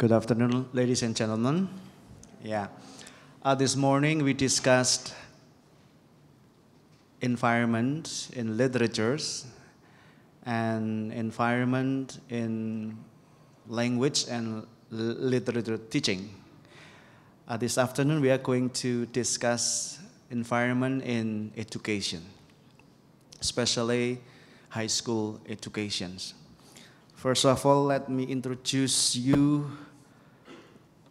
Good afternoon, ladies and gentlemen. This morning we discussed environment in literatures and environment in language and literature teaching. This afternoon we are going to discuss environment in education, especially high school educations. First of all, let me introduce you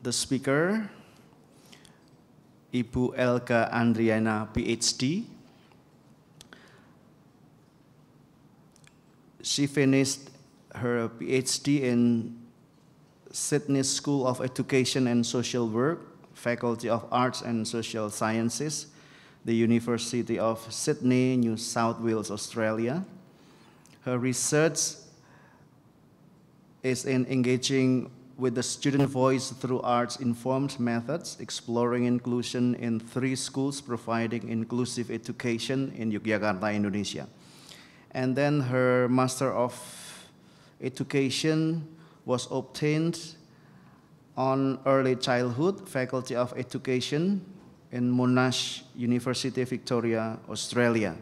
the speaker, Ibu Elka Andriana, PhD. She finished her PhD in Sydney School of Education and Social Work, Faculty of Arts and Social Sciences, the University of Sydney, New South Wales, Australia. Her research is in engaging with the student voice through arts-informed methods, exploring inclusion in 3 schools providing inclusive education in Yogyakarta, Indonesia. And then her Master of Education was obtained on Early Childhood, Faculty of Education in Monash University, Victoria, Australia.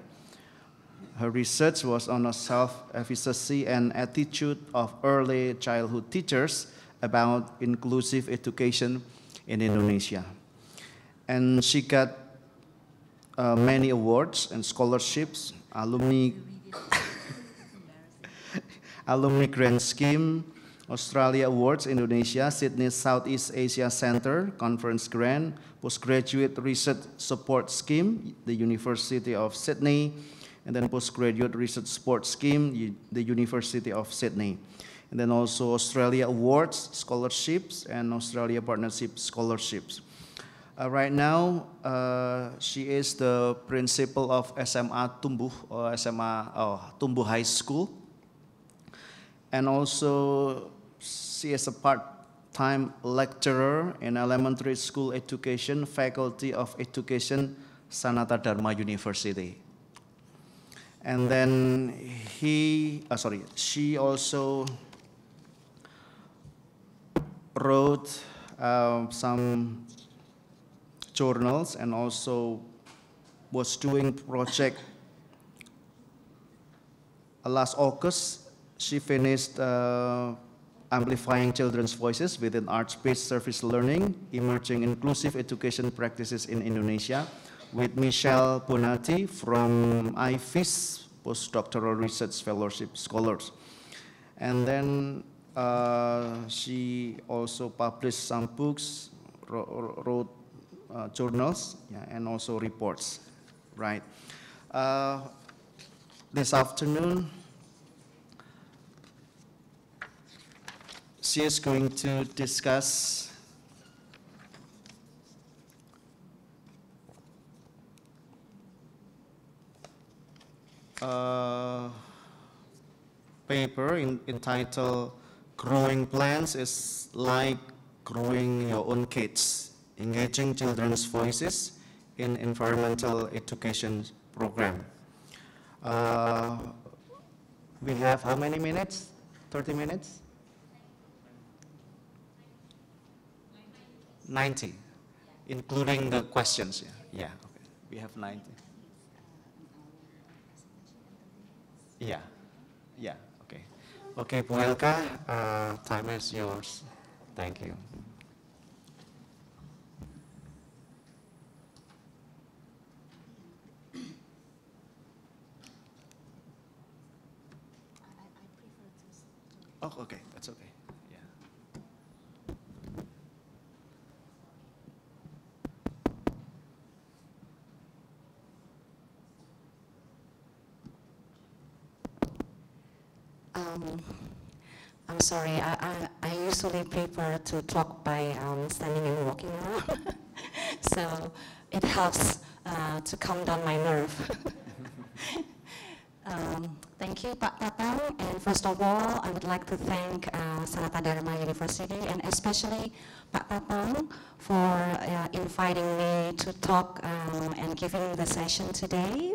Her research was on a self-efficacy and attitude of early childhood teachers about inclusive education in Indonesia. And she got many awards and scholarships, alumni grant scheme, Australia Awards, Indonesia, Sydney Southeast Asia Center, conference grant, postgraduate research support scheme, the University of Sydney, and then postgraduate research support scheme, the University of Sydney. And then also Australia Awards, scholarships, and Australia Partnership scholarships. Right now, she is the principal of SMA Tumbuh, or Tumbuh High School. And also, she is a part-time lecturer in elementary school education, Faculty of Education, Sanata Dharma University. And then she also wrote some journals and also was doing project. Last August, she finished Amplifying Children's Voices within Arts-Based Service Learning, Emerging Inclusive Education Practices in Indonesia, with Michelle Bonatti from IFIS, Postdoctoral Research Fellowship Scholars. And then she also published some books, wrote journals, and also reports, right? This afternoon, she is going to discuss paper entitled "Growing Plants is Like Growing Your Own Kids, Engaging Children's Voices in Environmental Education Program." We have how many minutes? 30 minutes? 90, including the questions. Yeah, okay. We have 90. Yeah, okay. Okay, Bu Elka, time is yours. Thank you. Oh, okay, that's okay. I'm sorry, I usually prefer to talk by standing and walking around. So it helps to calm down my nerve. Thank you, Pak Tatang. And first of all, I would like to thank Sanata Dharma University and especially Pak Tatang for inviting me to talk and giving the session today.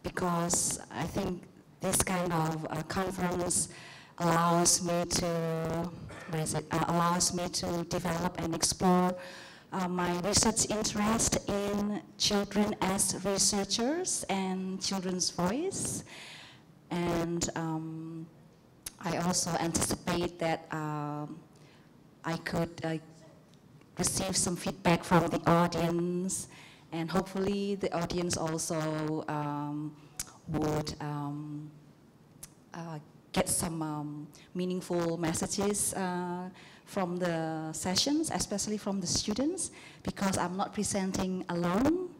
Because I think this kind of conference allows me to allows me to develop and explore my research interest in children as researchers and children's voice. And I also anticipate that I could receive some feedback from the audience, and hopefully the audience also would get some meaningful messages from the sessions, especially from the students, because I'm not presenting alone.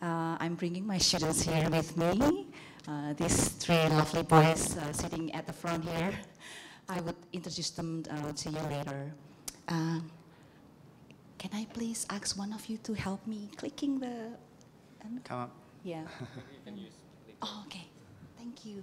I'm bringing my students here with me. These three lovely boys sitting at the front here. I would introduce them to you later. Can I please ask one of you to help me clicking the... Come up. Yeah. You can use click. Oh, okay. Thank you.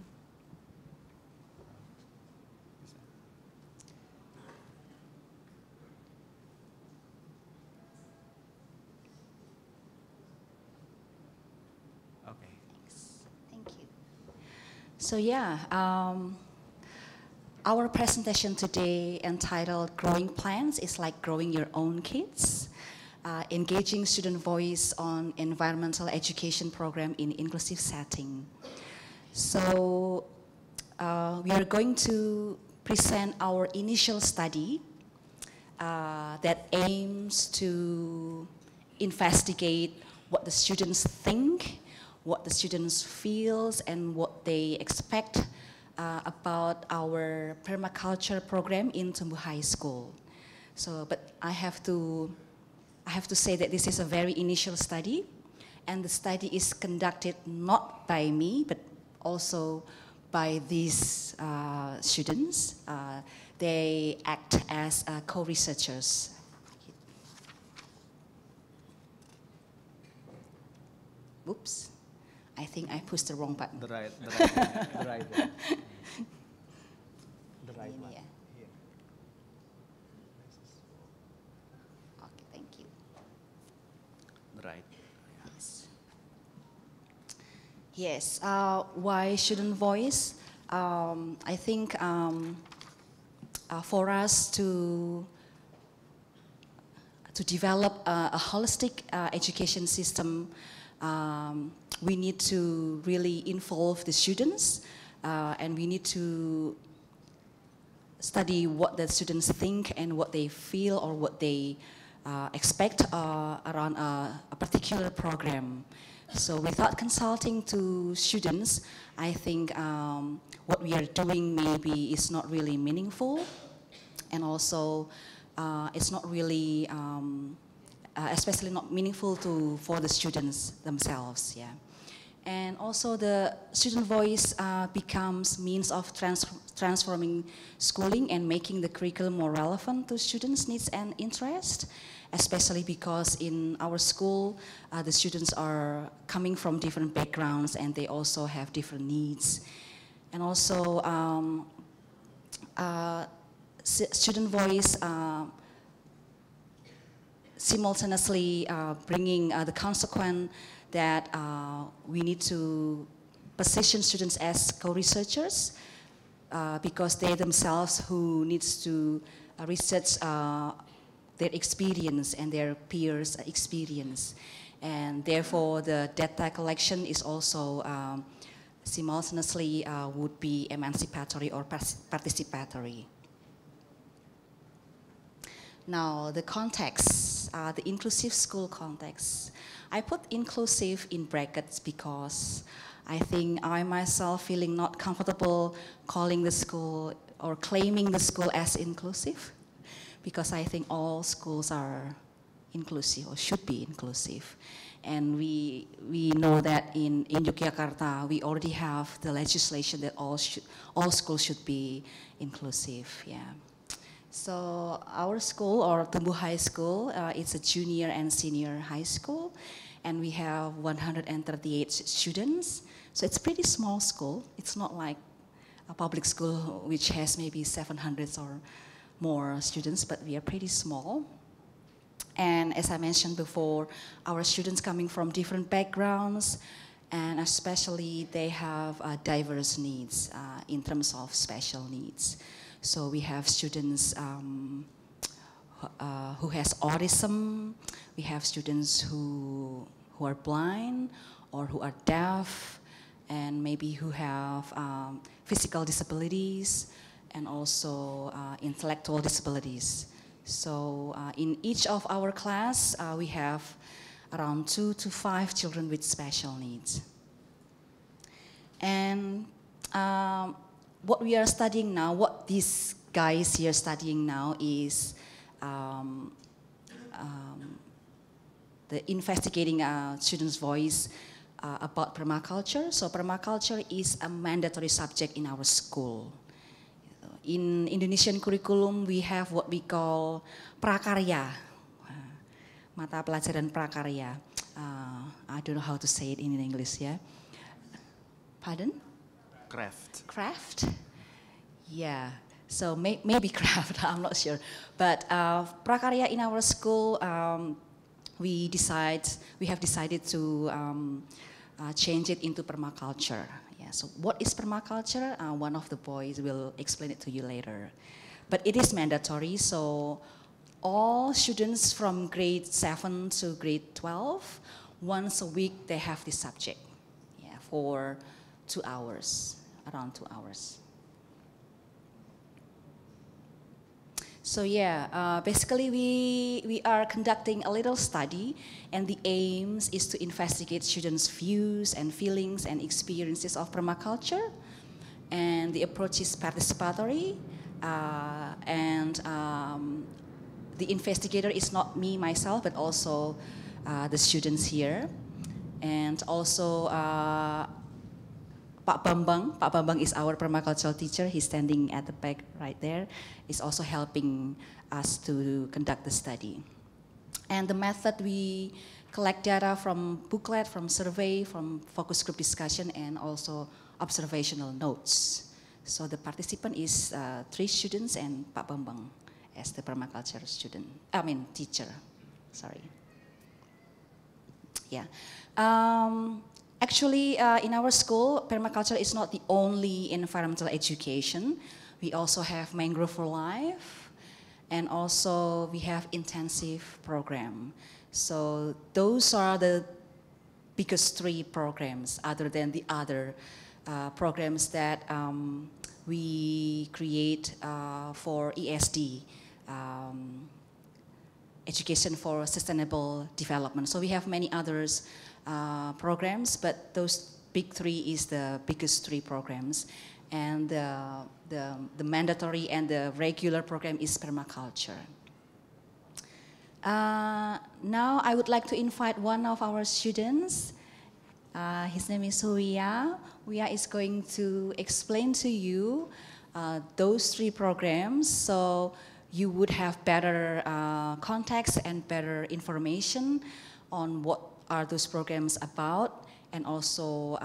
Okay. Thanks. Thank you. So yeah, our presentation today entitled Growing Plants is like growing your own kids, engaging student voice on environmental education program in inclusive setting. So we are going to present our initial study that aims to investigate what the students think, what the students feels, and what they expect about our permaculture program in Tumbuh High School. So, but I have to say that this is a very initial study, and the study is conducted not by me, but also by these students. They act as co-researchers. Oops, I think I pushed the wrong button. The right one. The right one. Yeah. Here. Okay, thank you. The right. Yes, why student voice? I think for us to develop a holistic education system, we need to really involve the students, and we need to study what the students think and what they feel or what they expect around a particular program. So without consulting to students, I think what we are doing maybe is not really meaningful, and also it's not really, especially not meaningful for the students themselves. Yeah. And also the student voice becomes means of transforming schooling and making the curriculum more relevant to students' needs and interest, especially because in our school, the students are coming from different backgrounds and they also have different needs. And also student voice simultaneously bringing the consequence that we need to position students as co-researchers because they themselves who needs to research their experience and their peers' experience. And therefore the data collection is also simultaneously would be emancipatory or participatory. Now the context, the inclusive school context. I put inclusive in brackets because I think I myself feeling not comfortable calling the school or claiming the school as inclusive, because I think all schools are inclusive or should be inclusive. And we know that in Yogyakarta, we already have the legislation that all schools should be inclusive. Yeah. So our school, or Tumbuh High School, it's a junior and senior high school, and we have 138 students. So it's a pretty small school. It's not like a public school which has maybe 700 or more students, but we are pretty small. And as I mentioned before, our students coming from different backgrounds, and especially they have diverse needs in terms of special needs. So we have students who has autism, we have students who are blind or who are deaf, and maybe who have physical disabilities and also intellectual disabilities. So in each of our class, we have around 2 to 5 children with special needs. And what we are studying now, what these guys here studying now is the investigating students' voice about permaculture. So permaculture is a mandatory subject in our school. In Indonesian curriculum, we have what we call prakarya, mata pelajaran prakarya. I don't know how to say it in English, yeah. Pardon? Craft. Craft? Yeah. So maybe craft, I'm not sure. But prakarya in our school, we have decided to change it into permaculture. Yeah, so what is permaculture? One of the boys will explain it to you later. But it is mandatory, so all students from grade 7 to grade 12, once a week they have this subject, yeah, for 2 hours, around 2 hours. So yeah, basically we are conducting a little study, and the aims is to investigate students' views and feelings and experiences of permaculture. And the approach is participatory, and the investigator is not me, myself, but also the students here. And also Pak Bambang is our permacultural teacher. He's standing at the back right there. He's also helping us to conduct the study. And the method, we collect data from booklet, from survey, from focus group discussion, and also observational notes. So the participant is 3 students and Pak Bambang as the permaculture teacher. Sorry. Yeah. Actually, in our school, permaculture is not the only environmental education. We also have Mangrove for Life, and also we have intensive program. So those are the biggest 3 programs, other than the other programs that we create for ESD, Education for Sustainable Development. So we have many others programs, but those big 3 is the biggest 3 programs, and the mandatory and the regular program is permaculture. Now I would like to invite one of our students. His name is Wia. Wia is going to explain to you those 3 programs, so you would have better context and better information on what are those programs about, and also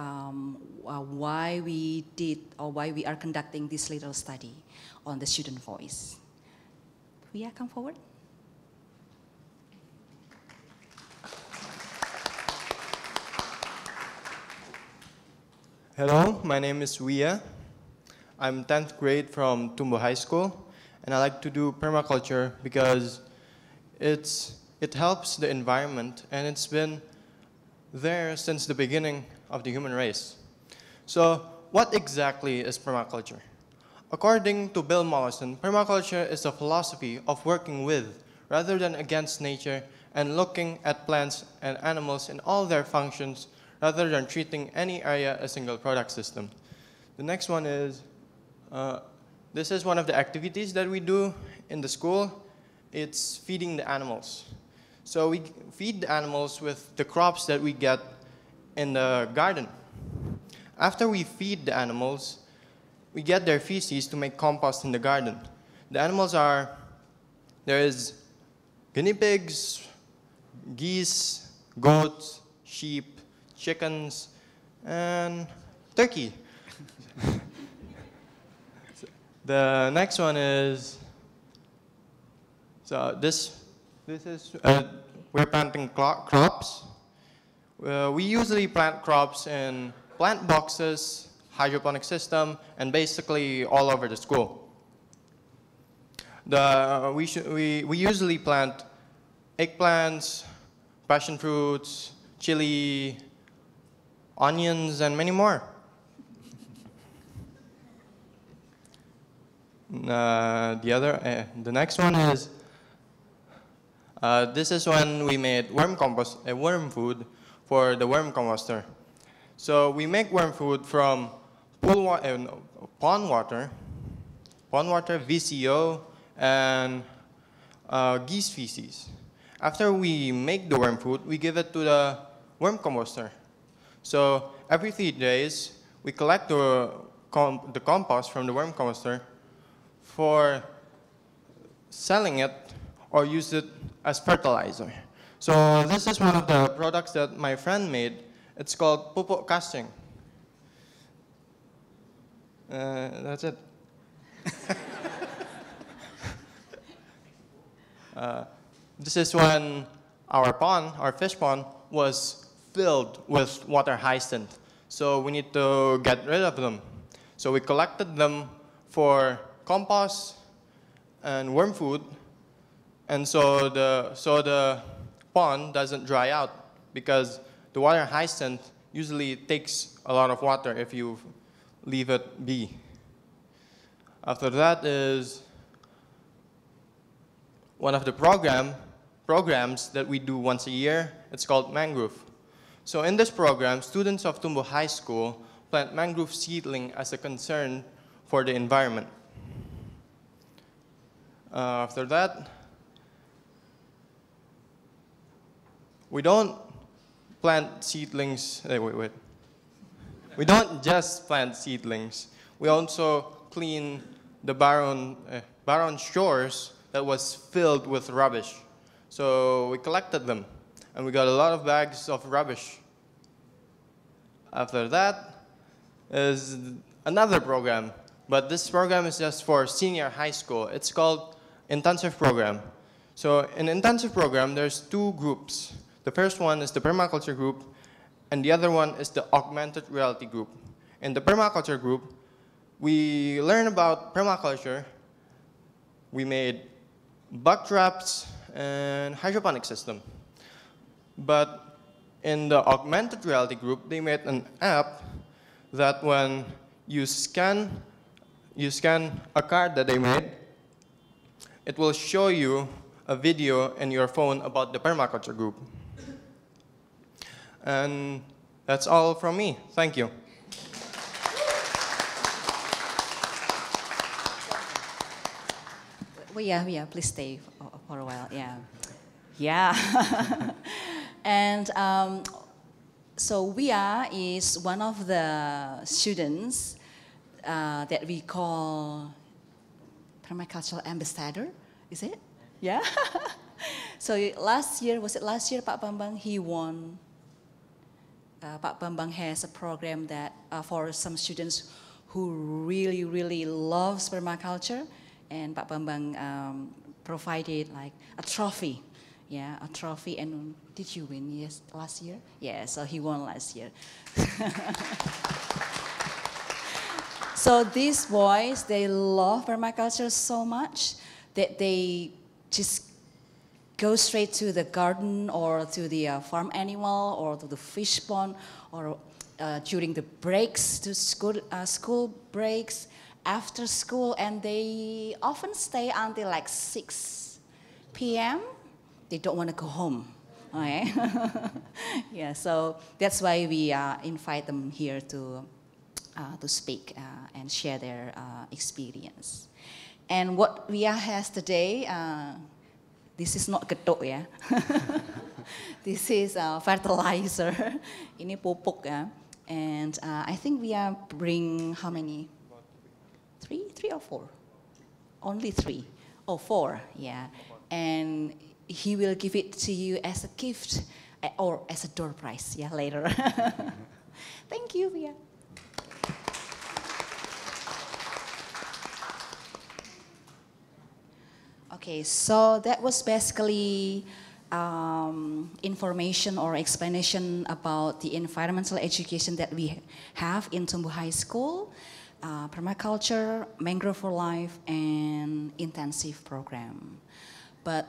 why we did, or why we are conducting this little study on the student voice. Wia, come forward. Hello, my name is Wia. I'm 10th grade from Tumbo High School, and I like to do permaculture because it helps the environment, and it's been there since the beginning of the human race. So what exactly is permaculture? According to Bill Mollison, permaculture is a philosophy of working with rather than against nature, and looking at plants and animals in all their functions rather than treating any area a single product system. The next one is, this is one of the activities that we do in the school. It's feeding the animals. So we feed the animals with the crops that we get in the garden. After we feed the animals, we get their feces to make compost in the garden. The animals are, there is guinea pigs, geese, goats, sheep, chickens, and turkey. The next one is, so this is, we're planting crops. We usually plant crops in plant boxes, hydroponic system, and basically all over the school. We usually plant eggplants, passion fruits, chili, onions, and many more. The next one is, this is when we made worm food for the worm composter. So we make worm food from pond water, VCO, and geese feces. After we make the worm food, we give it to the worm composter. So every 3 days, we collect the compost from the worm composter for selling it or use it as fertilizer. So this is one of the products that my friend made. It's called pupuk casting. That's it. This is when our fish pond, was filled with water hyacinth. So we need to get rid of them. So we collected them for compost and worm food, and so the pond doesn't dry out, because the water hyacinth usually takes a lot of water if you leave it be. After that is one of the programs that we do once a year. It's called Mangrove. So in this program, students of Tumbo High School plant mangrove seedling as a concern for the environment. After that, we don't plant seedlings. We don't just plant seedlings. We also clean the barren shores that was filled with rubbish. So we collected them, and we got a lot of bags of rubbish. After that is another program, but this program is just for senior high school. It's called intensive program. So in intensive program, there's 2 groups. The first one is the permaculture group, and the other one is the augmented reality group. In the permaculture group, we learn about permaculture. We made bug traps and hydroponic system. But in the augmented reality group, they made an app that when you scan a card that they made, it will show you a video in your phone about the permaculture group. And that's all from me. Thank you. Well, yeah, please stay for a while, yeah. And so Via is one of the students that we call Permaculture Ambassador, is it? Yeah. So last year, was it last year, Pak Bambang, he won. Pak Bambang has a program that for some students who really, really loves permaculture, and Pak Bambang provided like a trophy. Yeah, a trophy. And did you win last year? Yeah, so he won last year. So these boys, they love permaculture so much that they just go straight to the garden or to the farm animal or to the fish pond, or during the breaks, to school breaks, after school, and they often stay until like 6 p.m. They don't want to go home. Okay? Yeah, so that's why we invite them here to speak and share their experience. And what Via has today, this is not getuk ya. This is fertilizer. Ini pupuk ya. And I think Via bring how many? Three or 4? Only 3. Oh, 4, yeah. And he will give it to you as a gift or as a door prize, yeah, later. Thank you, Via. Okay, so that was basically information or explanation about the environmental education that we have in Tumbo High School. Permaculture, Mangrove for Life, and intensive program. But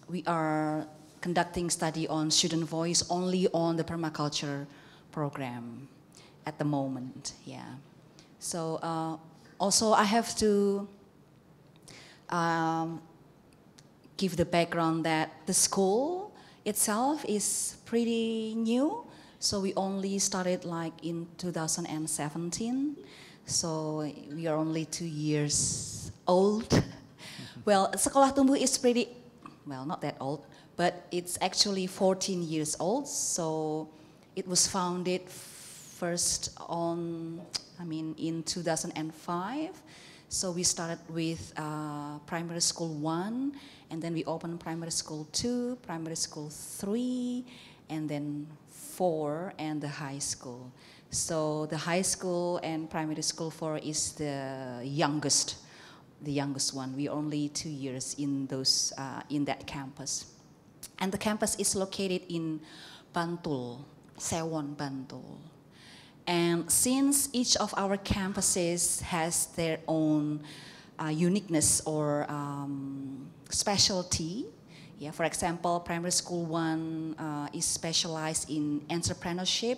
we are conducting study on student voice only on the permaculture program at the moment, yeah. So also I have to give the background that the school itself is pretty new. So we only started like in 2017. So we are only 2 years old. Well, Sekolah Tumbuh is pretty, well, not that old, but it's actually 14 years old. So it was founded first in 2005. So we started with primary school 1, and then we opened primary school 2, primary school 3, and then 4, and the high school. So the high school and primary school 4 is the youngest one. We are only 2 years in that campus. And the campus is located in Bantul, Sewon, Bantul. And since each of our campuses has their own uniqueness or specialty, yeah, for example, primary school 1 is specialized in entrepreneurship.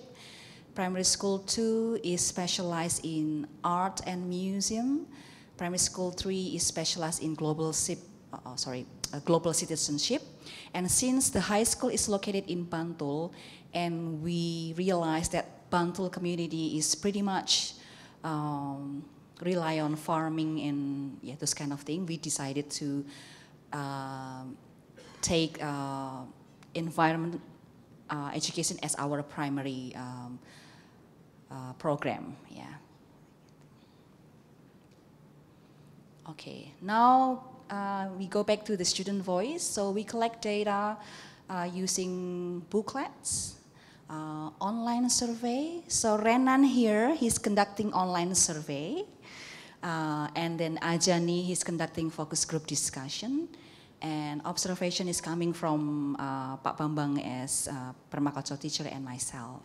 Primary school 2 is specialized in art and museum. Primary school 3 is specialized in global citizenship. And since the high school is located in Bantul, and we realized that Bantul community is pretty much rely on farming and those kind of thing, we decided to take environment education as our primary program. Yeah. Okay. Now we go back to the student voice. So we collect data using booklets. Online survey. So Renan here, he's conducting online survey. And then Ajani, he's conducting focus group discussion. And observation is coming from Pak Bambang as permaculture teacher and myself.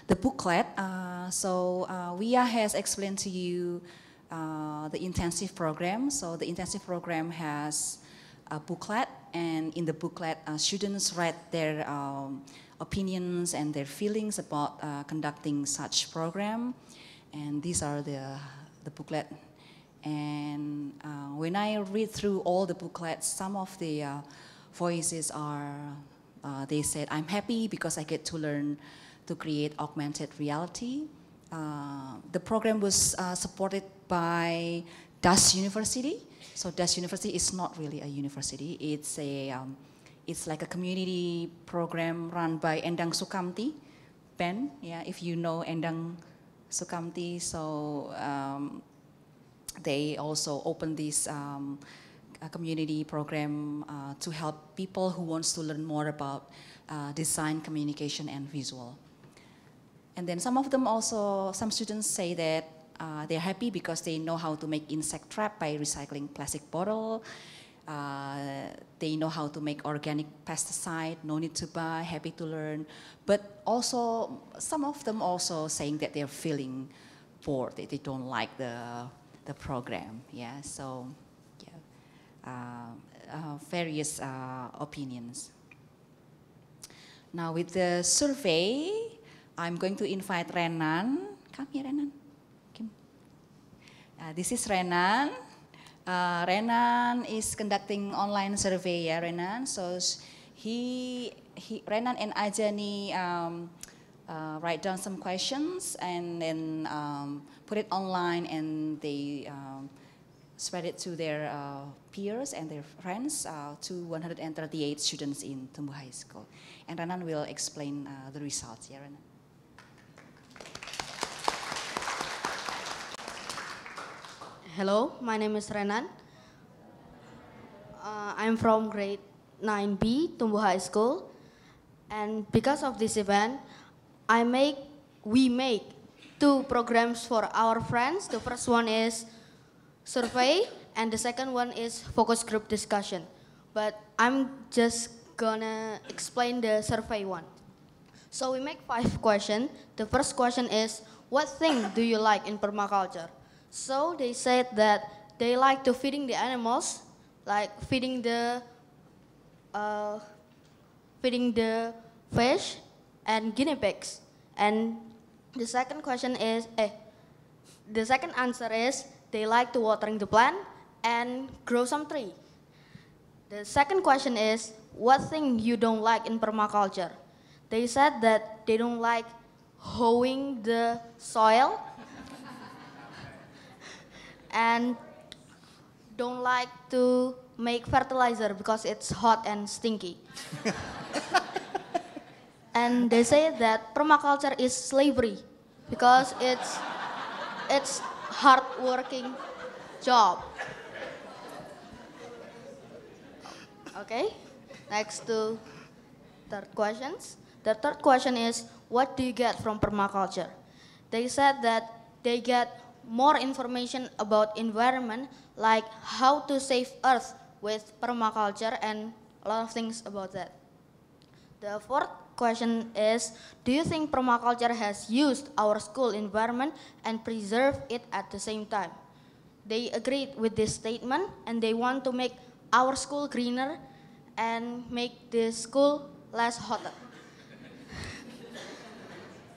The booklet, Wia has explained to you the intensive program. So the intensive program has a booklet, and in the booklet, students write their opinions and their feelings about conducting such program. And these are the booklet. And when I read through all the booklets, some of the voices are, they said, I'm happy because I get to learn to create augmented reality. The program was supported by Das University. So Das University is not really a university. It's like a community program run by Endang Sukamti, Ben. Yeah, if you know Endang Sukamti, so they also opened this community program to help people who wants to learn more about design, communication, and visual. And then some students say that they're happy because they know how to make insect trap by recycling plastic bottle. They know how to make organic pesticide, no need to buy, happy to learn. But also, some of them also saying that they're feeling bored, they don't like the program. Yeah, so various opinions. Now with the survey, I'm going to invite Renan. Come here, Renan. Come. This is Renan. Renan is conducting online survey, yeah, Renan. So Renan and Ajani write down some questions and then put it online, and they spread it to their peers and their friends, to 138 students in Tumbuh High School. And Renan will explain the results. Yeah, Renan. Hello, my name is Renan. I'm from grade 9B, Tumbuh High School. And because of this event, we make 2 programs for our friends. The first one is survey, and the second one is focus group discussion. But I'm just gonna explain the survey one. So we make 5 questions. The first question is, what thing do you like in permaculture? So they said that they like to feeding the animals, like feeding the fish and guinea pigs. And the second question is, the second answer is they like to watering the plant and grow some tree. The second question is, what thing you don't like in permaculture? They said that they don't like hoeing the soil and don't like to make fertilizer because it's hot and stinky. And they say that permaculture is slavery because it's hard working job. Okay, next to third questions. The third question is, what do you get from permaculture? They said that they get more information about environment, like how to save earth with permaculture and a lot of things about that. The fourth question is, do you think permaculture has used our school environment and preserved it at the same time? They agreed with this statement and they want to make our school greener and make the school less hotter.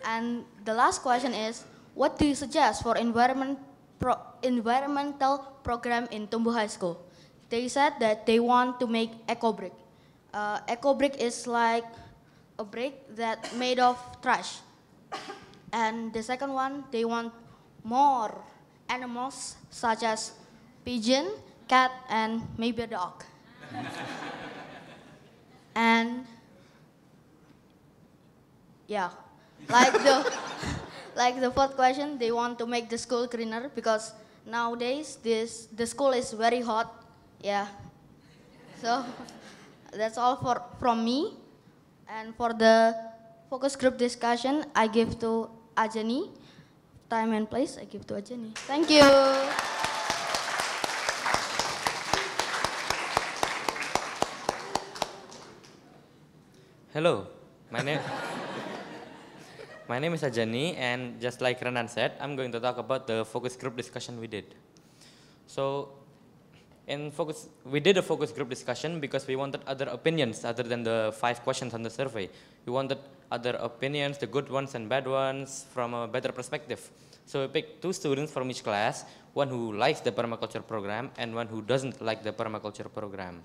And the last question is, what do you suggest for environmental program in Tumbuh High School? They said that they want to make eco brick. Eco brick is like a brick that made of trash. And the second one, they want more animals such as pigeon, cat, and maybe a dog. And yeah, like the fourth question, they want to make the school greener because nowadays the school is very hot. Yeah. So that's all from me. And for the focus group discussion, I give to Ajani. Time and place, I give to Ajani. Thank you. Hello, my name is Ajani, and just like Renan said, I'm going to talk about the focus group discussion we did. So, we did a focus group discussion because we wanted other opinions other than the 5 questions on the survey. We wanted other opinions, the good ones and bad ones, from a better perspective. So we picked 2 students from each class, one who likes the permaculture program and one who doesn't like the permaculture program.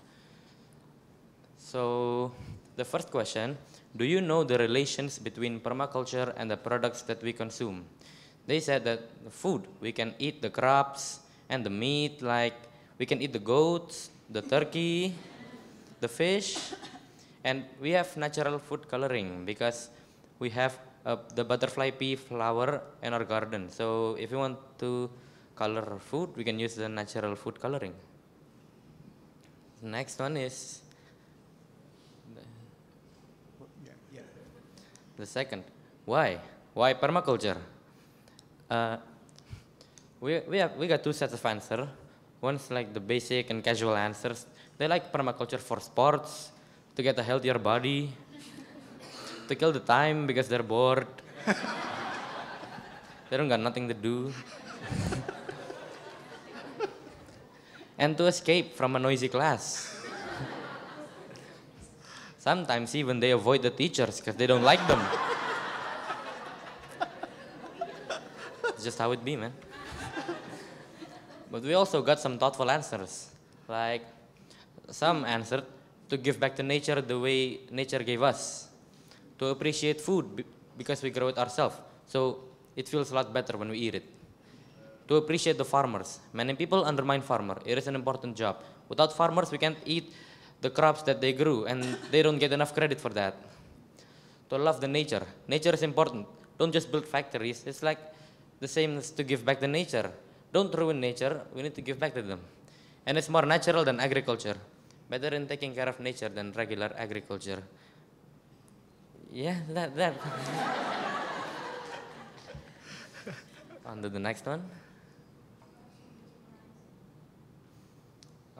So the first question, do you know the relations between permaculture and the products that we consume? They said that the food, we can eat the crops and the meat, like we can eat the goats, the turkey, the fish, and we have natural food coloring because we have the butterfly pea flower in our garden. So if you want to color food, we can use the natural food coloring. The next one is the second. Why? Why permaculture? We got 2 sets of answers. One's like the basic and casual answers. They like permaculture for sports, to get a healthier body, to kill the time because they're bored. They don't got nothing to do. And to escape from a noisy class. Sometimes even they avoid the teachers because they don't like them. It's just how it be, man. But we also got some thoughtful answers. Like, some answered to give back to nature the way nature gave us. To appreciate food because we grow it ourselves. So it feels a lot better when we eat it. To appreciate the farmers. Many people undermine farmer. It is an important job. Without farmers, we can't eat the crops that they grew, and they don't get enough credit for that. To love the nature. Nature is important. Don't just build factories. It's like the same as to give back to nature. Don't ruin nature. We need to give back to them. And it's more natural than agriculture. Better in taking care of nature than regular agriculture. Yeah, that. On to the next one.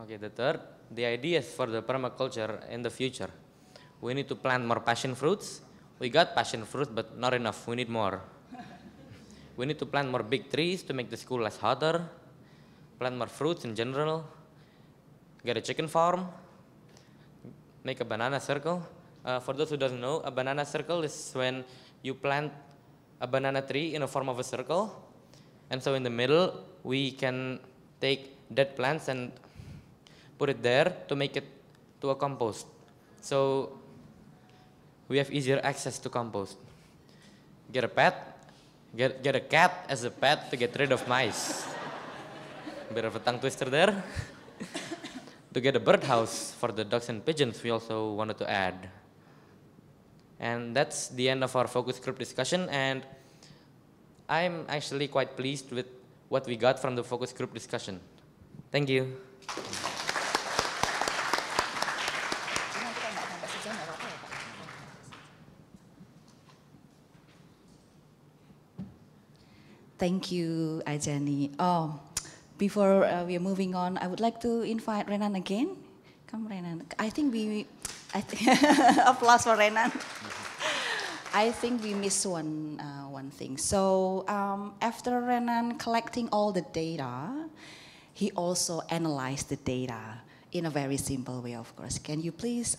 Okay, the third. The ideas for the permaculture in the future. We need to plant more passion fruits. we got passion fruit, but not enough. We need more. We need to plant more big trees to make the school less hotter, plant more fruits in general, get a chicken farm, make a banana circle. For those who don't know, a banana circle is when you plant a banana tree in the form of a circle. And so in the middle, we can take dead plants and put it there to make it to a compost. So we have easier access to compost. Get a pet, get a cat as a pet to get rid of mice. Bit of a tongue twister there. To get a birdhouse for the ducks and pigeons, we also wanted to add. And that's the end of our focus group discussion, and I'm actually quite pleased with what we got from the focus group discussion. Thank you. Thank you, Ajani. Oh, before we are moving on, I would like to invite Renan again. Come, Renan. Applause for Renan. I think we missed one thing. So after Renan collecting all the data, he also analyzed the data in a very simple way, of course. Can you please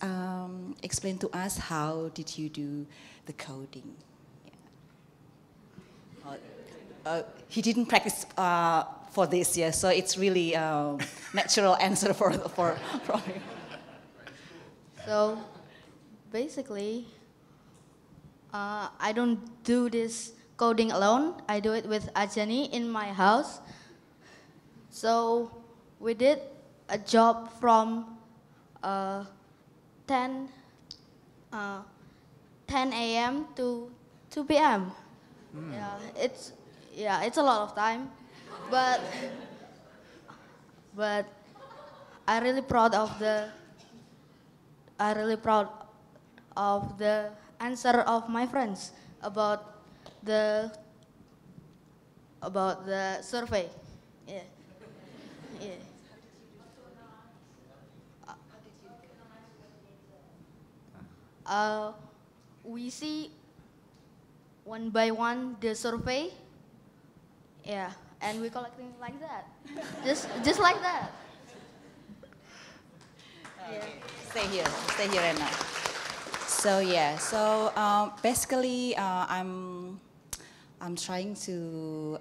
explain to us how did you do the coding? Yeah. He didn't practice for this, yeah, so it's really natural answer from him. So basically, I don't do this coding alone. I do it with Ajani in my house. So we did a job from 10 a.m. to 2 p.m. Yeah, it's a lot of time, but I'm really proud of the answer of my friends about the survey. Yeah. We see one by one the survey. Yeah, and we collecting like that, just like that. Yeah. Stay here, Rena. So yeah, basically I'm trying to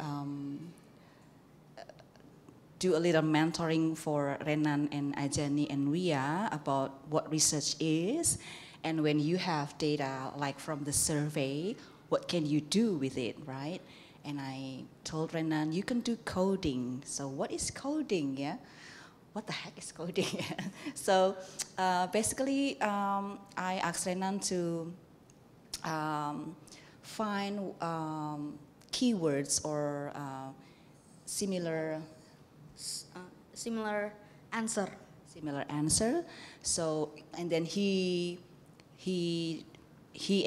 do a little mentoring for Renan and Ajani and Ria about what research is, and when you have data like from the survey, what can you do with it, right? And I told Renan, you can do coding. So what is coding, yeah? What the heck is coding? So basically, I asked Renan to find keywords or similar answer. Similar answer. So and then he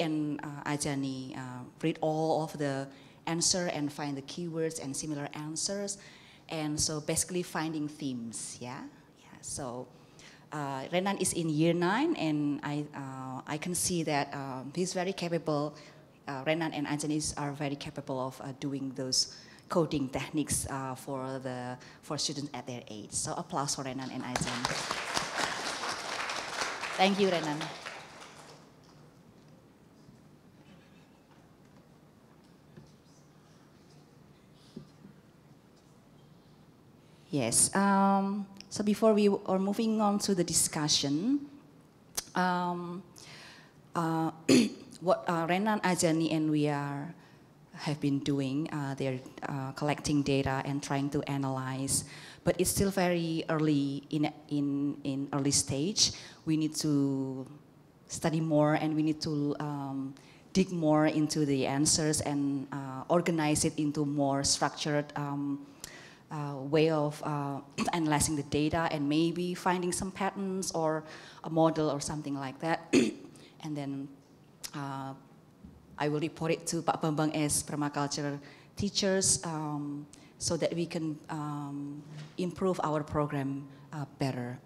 and Ajani read all of the answer and find the keywords and similar answers. And so basically finding themes, yeah. So Renan is in year 9, and I can see that he's very capable. Renan and Ajani are very capable of doing those coding techniques for students at their age. So applause for Renan and Ajani. Thank you, Renan. Yes, so before we are moving on to the discussion, what Renan, Ajani, and we have been doing, they're collecting data and trying to analyze, but it's still very early in early stage. We need to study more, and we need to dig more into the answers and organize it into more structured way of analyzing the data and maybe finding some patterns or a model or something like that. And then I will report it to Pak Bambang as permaculture teachers so that we can improve our program better.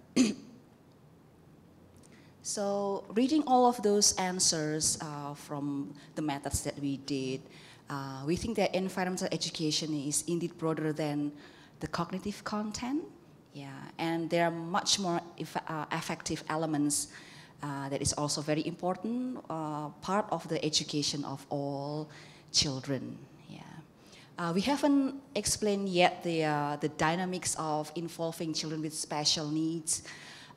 So reading all of those answers from the methods that we did. We think that environmental education is indeed broader than the cognitive content. Yeah, and there are much more effective elements that is also very important part of the education of all children. Yeah, we haven't explained yet the dynamics of involving children with special needs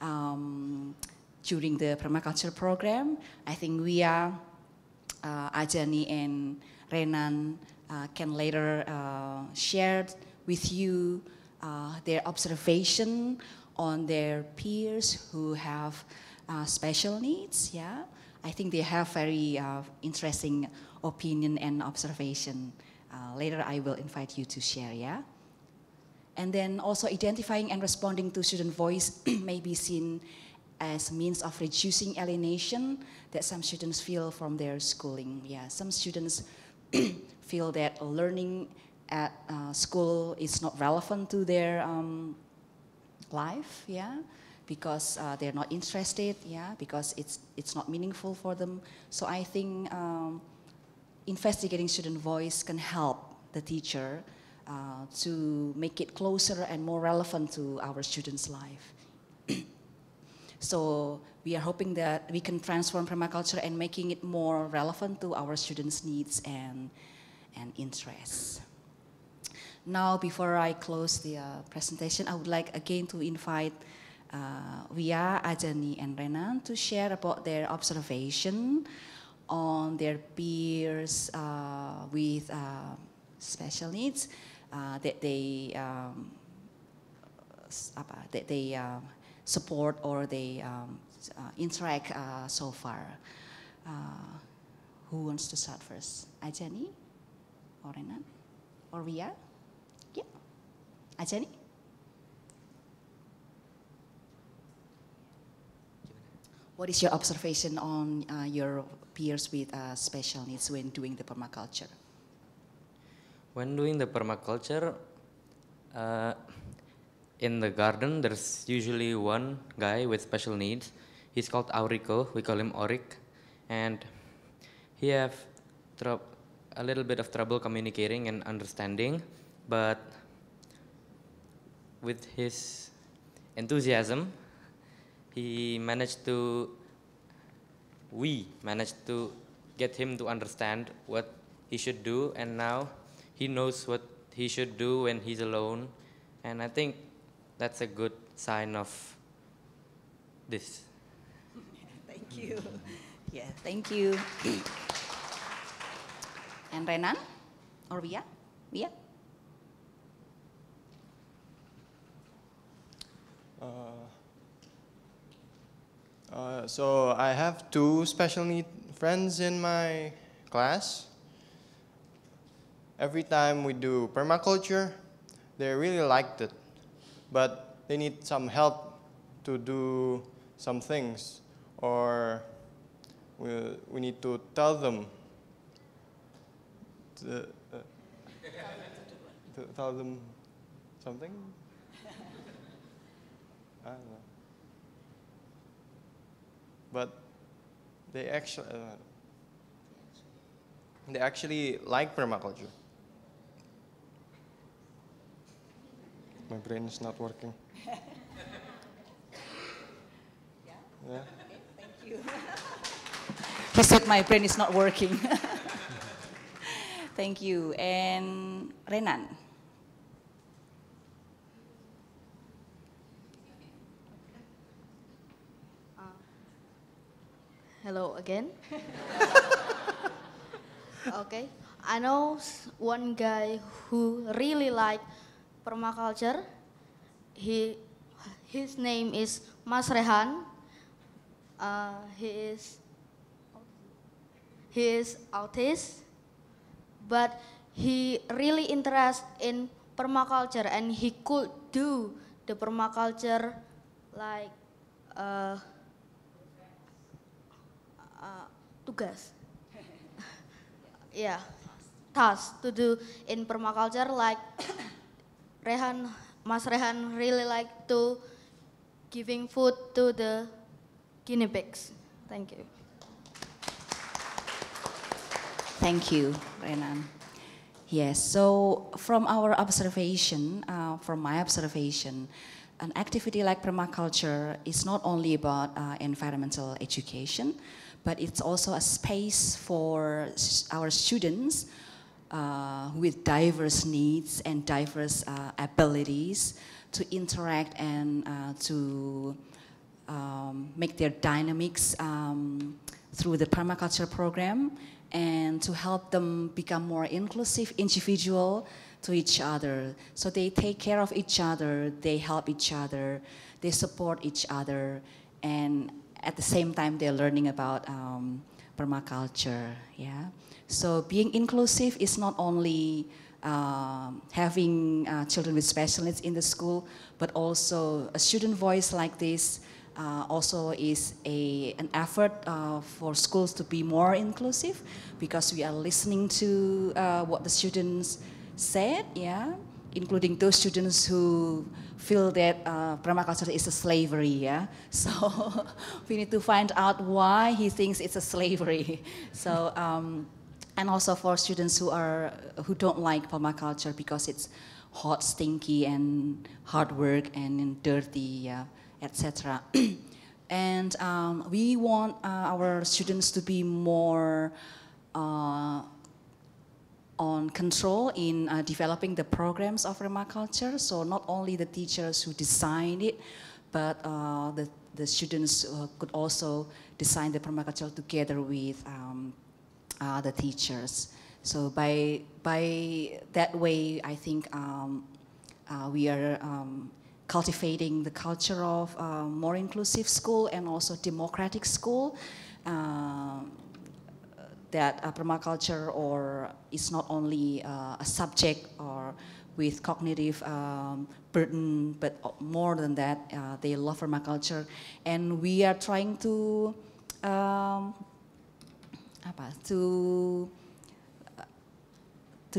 during the permaculture program. I think we are Ajani and Renan can later share with you their observation on their peers who have special needs. Yeah, I think they have very interesting opinion and observation. Later I will invite you to share. Yeah, and then also identifying and responding to student voice may be seen as means of reducing alienation that some students feel from their schooling. Yeah, some students feel that learning at school is not relevant to their life, yeah, because they're not interested, yeah, because it's not meaningful for them. So I think investigating student voice can help the teacher to make it closer and more relevant to our students' life. So we are hoping that we can transform permaculture and making it more relevant to our students' needs and interests. Now, before I close the presentation, I would like again to invite Via, Ajani, and Renan to share about their observation on their peers with special needs that they support or they interact so far. Who wants to start first? Ajani or Renan or Via? Yeah, Ajani. What is your observation on your peers with special needs when doing the permaculture? When doing the permaculture, in the garden, there's usually one guy with special needs. He's called Aurico, we call him Auric, and he have a little bit of trouble communicating and understanding, but with his enthusiasm, we managed to get him to understand what he should do, and now he knows what he should do when he's alone, and I think that's a good sign of this. Thank you. Yeah, thank you. And Renan or Via? Via? So I have two special need friends in my class. Every time we do permaculture, they really liked it, but they need some help to do some things, or we need to tell them to tell them something. I don't know. But they actually like permaculture. My brain is not working. Yeah? Yeah. Okay, thank you. He said my brain is not working. Thank you. And Renan. Hello again. Okay, I know one guy who really liked permaculture. His name is Mas Rehan. He is autist, but he really interested in permaculture, and he could do the permaculture like tugas. Yeah, task to do in permaculture, like Mas Rehan really like to giving food to the guinea pigs. Thank you. Thank you, Renan. Yes, so from our observation, from my observation, an activity like permaculture is not only about environmental education, but it's also a space for our students with diverse needs and diverse abilities to interact and to make their dynamics through the permaculture program, and to help them become more inclusive individual to each other. So they take care of each other, they help each other, they support each other, and at the same time they're learning about permaculture. Yeah. So being inclusive is not only having children with special needs in the school, but also a student voice like this also is an effort for schools to be more inclusive, because we are listening to what the students said, yeah, including those students who feel that permaculture is a slavery, yeah. So we need to find out why he thinks it's a slavery. So and also for students who don't like permaculture because it's hot, stinky, and hard work and dirty, etc. And we want our students to be more on control in developing the programs of permaculture. So not only the teachers who designed it, but the students could also design the permaculture together with the teachers. So by that way, I think we are cultivating the culture of more inclusive school and also democratic school. That permaculture is not only a subject or with cognitive burden, but more than that, they love permaculture, and we are trying to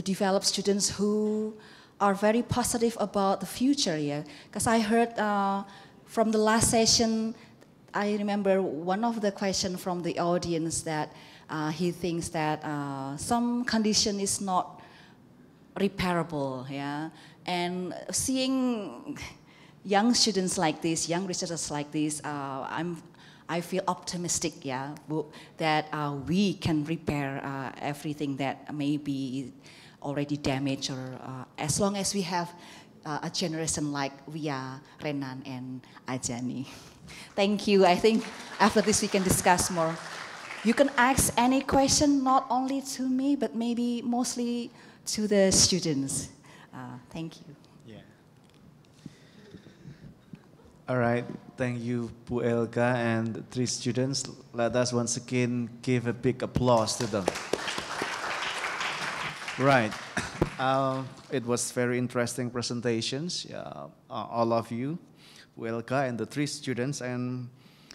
develop students who are very positive about the future. Yeah, because I heard from the last session, I remember one of the questions from the audience that he thinks that some condition is not repairable, yeah. And seeing young students like this, young researchers like this, I feel optimistic, yeah, that we can repair everything that may be already damaged, or as long as we have a generation like Via, Renan, and Ajani. Thank you. I think after this we can discuss more. You can ask any question, not only to me, but maybe mostly to the students. Thank you. Yeah. All right. Thank you, Bu Elga and the 3 students. Let us once again give a big applause to them. Right. It was very interesting presentations, all of you, Bu Elga and the 3 students, and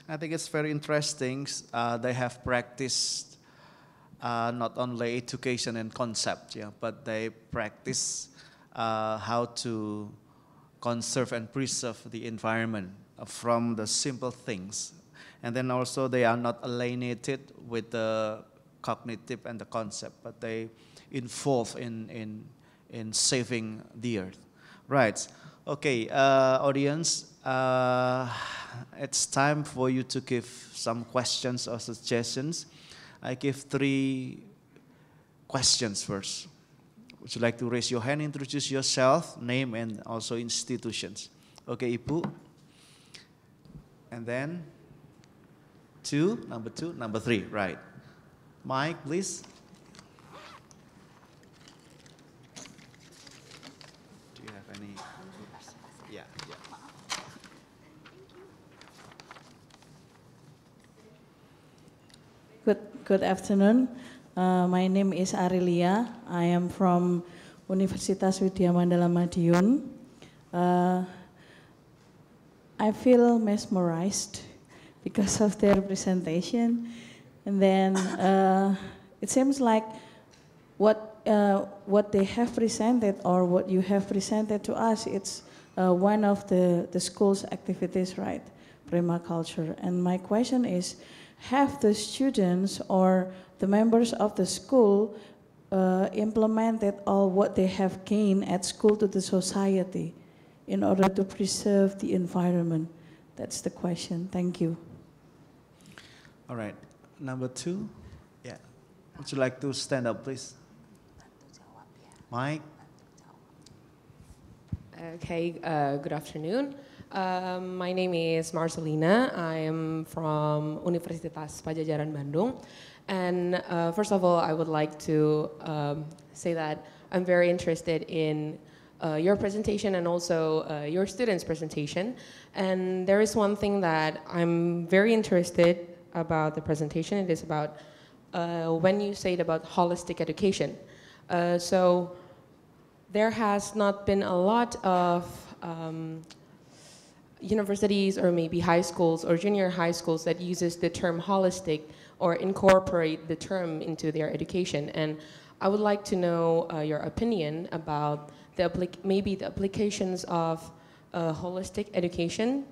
I think it's very interesting. They have practiced not only education and concept, but they practice how to conserve and preserve the environment from the simple things. And then also they are not alienated with the cognitive and the concept, but they involve in saving the earth. Right. Okay, audience, it's time for you to give some questions or suggestions. I give 3 questions first. Would you like to raise your hand, introduce yourself, name, and also institutions? Okay, Ibu. And then number 2, number 3, right. Mike, please. Do you have any? Yeah. Good afternoon. My name is Arilia. I am from Universitas Widya Mandala Madiun. I feel mesmerized because of their presentation, and then it seems like what they have presented, or what you have presented to us, it's one of the school's activities, right? Permaculture. And my question is, have the students or the members of the school implemented all what they have gained at school to the society in order to preserve the environment? That's the question. Thank you. All right, number 2. Yeah, would you like to stand up, please? Mike. Okay, good afternoon. My name is Marcelina. I am from Universitas Pajajaran Bandung. And first of all, I would like to say that I'm very interested in your presentation and also your students' presentation. And there is one thing that I'm very interested about the presentation. It is about when you said about holistic education. So there has not been a lot of universities or maybe high schools or junior high schools that uses the term holistic or incorporate the term into their education. And I would like to know your opinion about maybe the applications of holistic education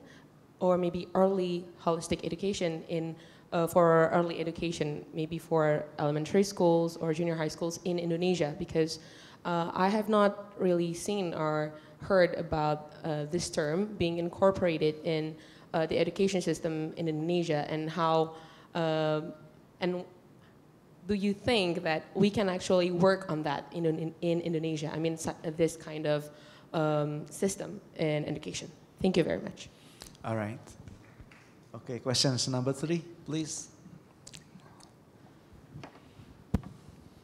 or maybe early holistic education in for early education, maybe for elementary schools or junior high schools in Indonesia, because I have not really seen or heard about this term being incorporated in the education system in Indonesia, and how and do you think that we can actually work on that in Indonesia? I mean, this kind of system in education. Thank you very much. All right. Okay, questions number 3, please.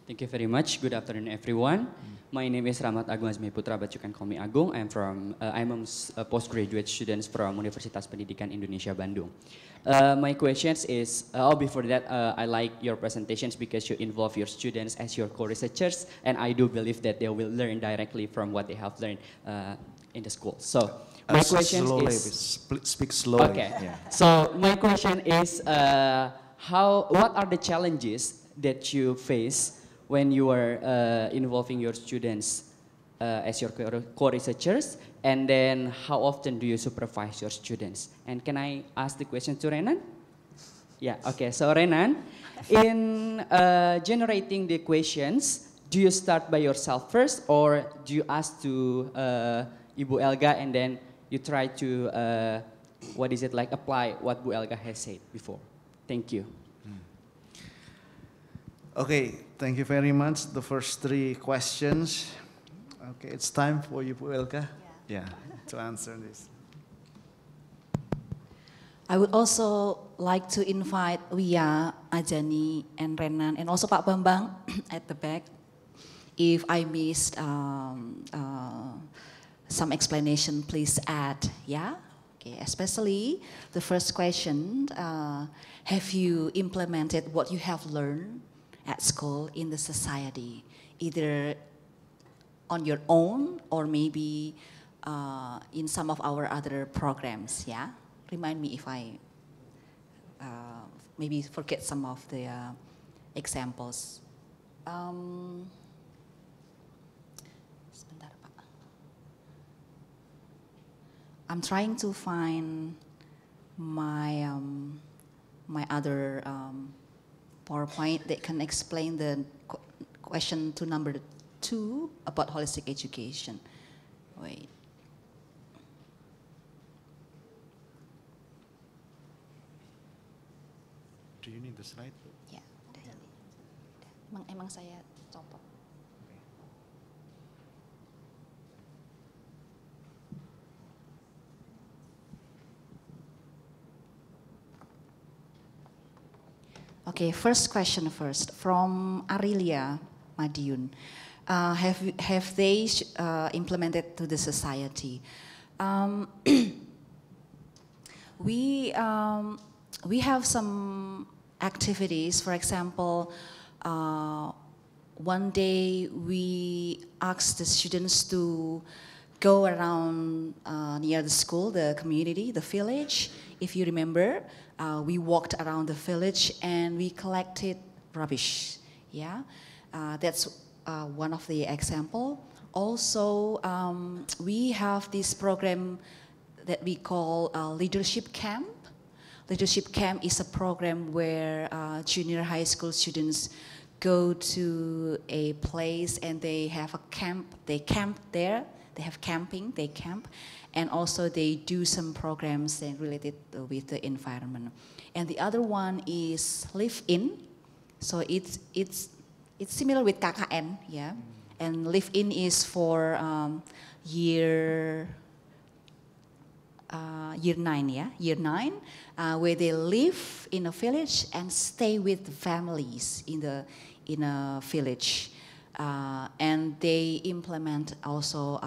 Thank you very much. Good afternoon, everyone. My name is Rahmat Agung Azmi Putra, but you can call me Agung. I'm a postgraduate student from Universitas Pendidikan Indonesia Bandung. My questions is, before that, I like your presentations because you involve your students as your co-researchers, and I do believe that they will learn directly from what they have learned in the school. So my question is, speak slowly. Okay. Yeah. So my question is, what are the challenges that you face when you are involving your students as your co-researchers, and then how often do you supervise your students? And can I ask the question to Renan? Yeah, okay, so Renan, in generating the questions, do you start by yourself first, or do you ask to Ibu Elga and then you try to, apply what Bu Elga has said before? Thank you. Okay, thank you very much. The first 3 questions. Okay, it's time for you, Bu Elga. Yeah, to answer this. I would also like to invite Wia, Ajani, and Renan, and also Pak Bambang at the back. If I missed some explanation, please add. Yeah. Okay. Especially the first question: have you implemented what you have learned at school in the society, either on your own or maybe in some of our other programs? Yeah. Remind me if I maybe forget some of the examples. Sebentar, Pak. I'm trying to find my my other PowerPoint that can explain the question to number 2 about holistic education. Wait. Do you need the slide? Ya, udah ini. Emang saya copot. Okay, first question first from Arilia Madiun. Have they implemented to the society? We have some activities. For example, one day we asked the students to go around near the school, the community, the village. If you remember, we walked around the village and we collected rubbish. Yeah, that's one of the example. Also, we have this program that we call leadership camp. Leadership Camp is a program where junior high school students go to a place and they have a camp. They camp there. They have camping. They camp, and also they do some programs related with the environment. And the other one is Live In. So it's similar with KKN, yeah. And Live In is for year 9, yeah, year 9, where they live in a village and stay with families in a village, and they implement also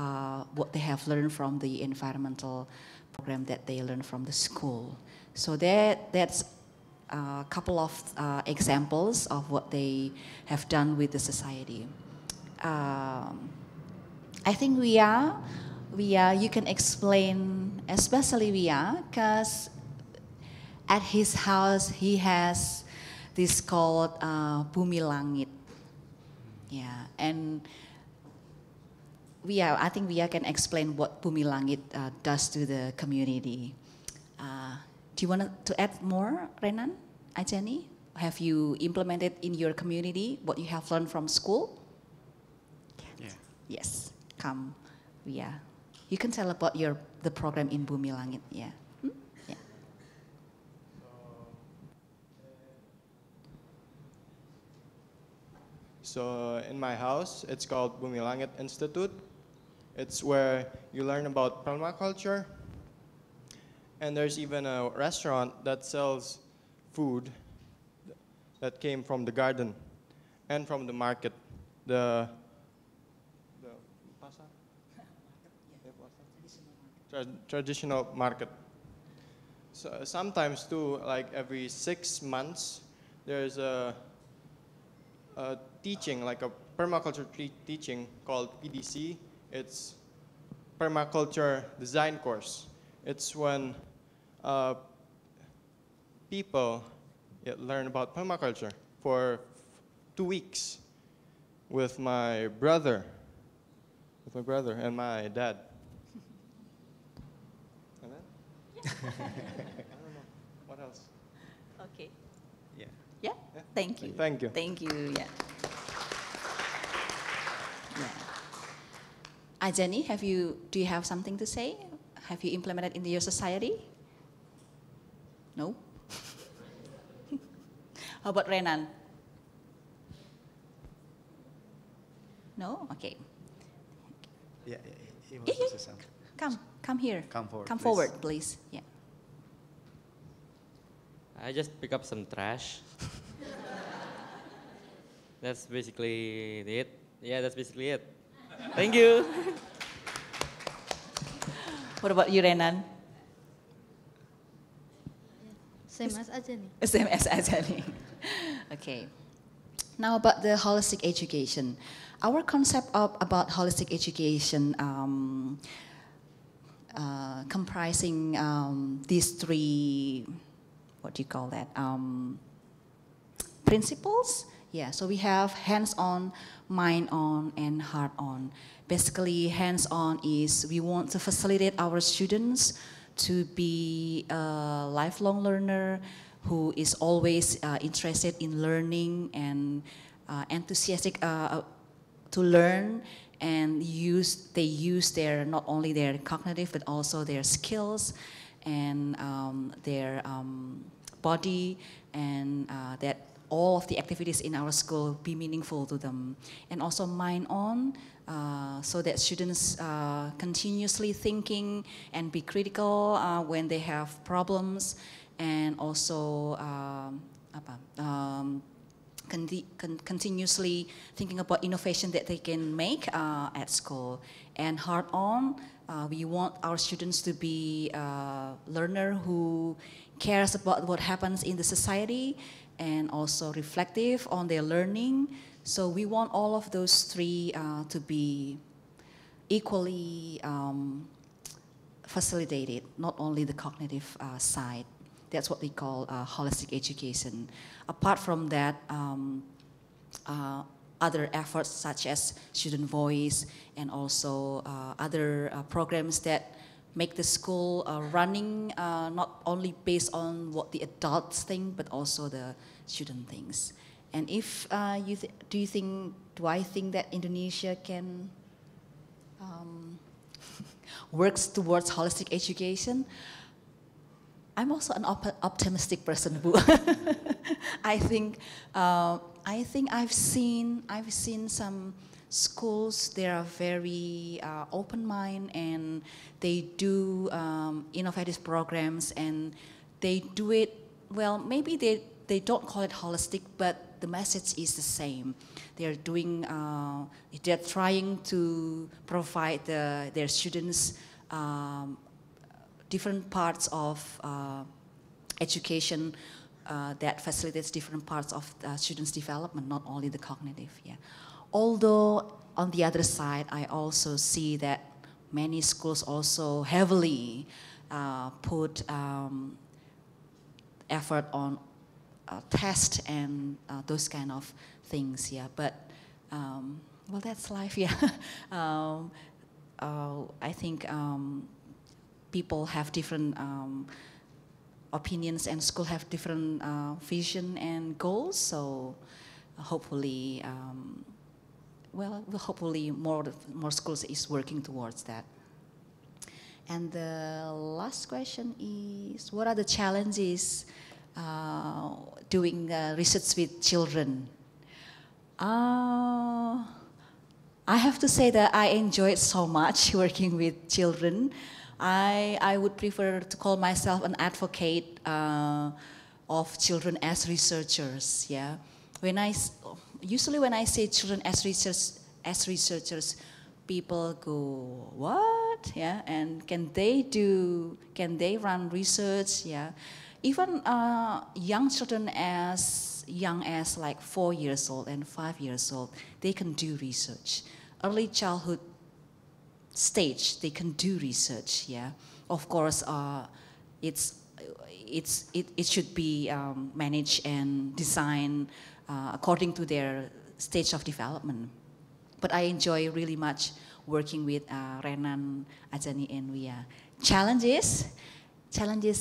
what they have learned from the environmental program that they learned from the school. So that's a couple of examples of what they have done with the society. I think you can explain, especially because at his house he has this called Bumi Langit. Yeah, and I think can explain what Bumi Langit does to the community. Do you want to add more, Renan, Ajani? Have you implemented in your community what you have learned from school? Yeah. Yes, come, You can tell about the program in Bumi Langit, yeah. Yeah. So in my house, it's called Bumi Langit Institute. It's where you learn about permaculture. And there's even a restaurant that sells food that came from the garden and from the market. The pasar? Traditional market. So sometimes too, like every 6 months, there's a teaching, like a permaculture teaching called PDC. It's Permaculture Design Course. It's when people learn about permaculture for 2 weeks with my brother and my dad. And then? I don't know. What else? Okay. Yeah. Yeah. Thank you. Thank you. Thank you. Yeah. Ajani, do you have something to say? Have you implemented in your society? No? How about Renan? No? Okay. Yeah, he wants to say something. Come here. Come forward, Come please. forward, please. Yeah. I just pick up some trash. That's basically it. Yeah, that's basically it. Thank you. What about you, Renan? Same as Ajani. Same as Ajani. Okay. Now about the holistic education. Our concept about holistic education comprising these 3, what do you call that, principles? Yeah, so we have hands-on, mind-on, and heart-on. Basically, hands-on is we want to facilitate our students to be a lifelong learner who is always interested in learning and enthusiastic to learn, and they use their not only their cognitive but also their skills and their body, and that all of the activities in our school be meaningful to them. And also mind on, so that students continuously thinking and be critical when they have problems, and also continuously thinking about innovation that they can make at school. And hard on, we want our students to be a learner who cares about what happens in the society and also reflective on their learning. So we want all of those 3 to be equally facilitated, not only the cognitive side. That's what we call holistic education. Apart from that, other efforts such as student voice and also other programs that make the school running not only based on what the adults think, but also the student thinks. And if do I think that Indonesia can works towards holistic education? I'm also an optimistic person, Bu. I think I've seen some schools. They are very open-minded, and they do innovative programs, and they do it well. Maybe they don't call it holistic, but the message is the same. They're trying to provide their students different parts of education that facilitates different parts of students' development, not only the cognitive. Yeah. Although on the other side, I also see that many schools also heavily put effort on tests and those kind of things. Yeah, but well, that's life. Yeah, I think people have different opinions, and school have different vision and goals. So hopefully, hopefully more schools is working towards that. And the last question is, what are the challenges doing research with children? I have to say that I enjoyed so much working with children. I would prefer to call myself an advocate of children as researchers. Yeah, usually when I say children as researchers, people go, what? Yeah, and can they run research? Yeah, even young children as young as like 4 years old and 5 years old, they can do research. Early childhood stage, they can do research. Yeah, of course, it should be managed and designed according to their stage of development. But I enjoy really much working with Renan, Ajani, and Wia. Challenges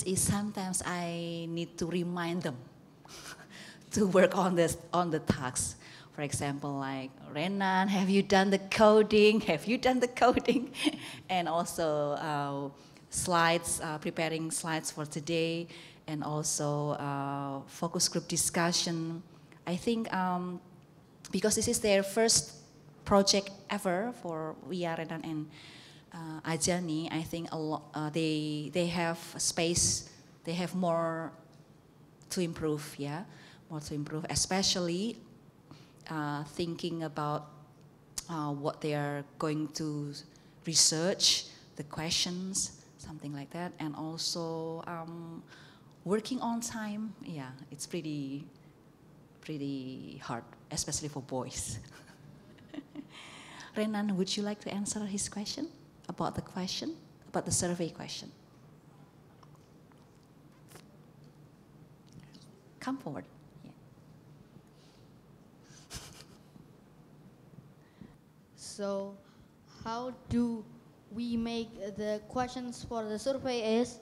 is sometimes I need to remind them to work on the tasks. For example, like, Renan, have you done the coding? Have you done the coding? And also slides, preparing slides for today, and also focus group discussion. I think because this is their first project ever for Wia, Renan, and Ajani, I think they have space, they have more to improve, yeah, more to improve, especially thinking about what they are going to research, the questions, something like that, and also working on time. Yeah, it's pretty hard, especially for boys. Renan, would you like to answer his question about the survey question? Come forward. Yeah. So, how do we make the questions for the survey is,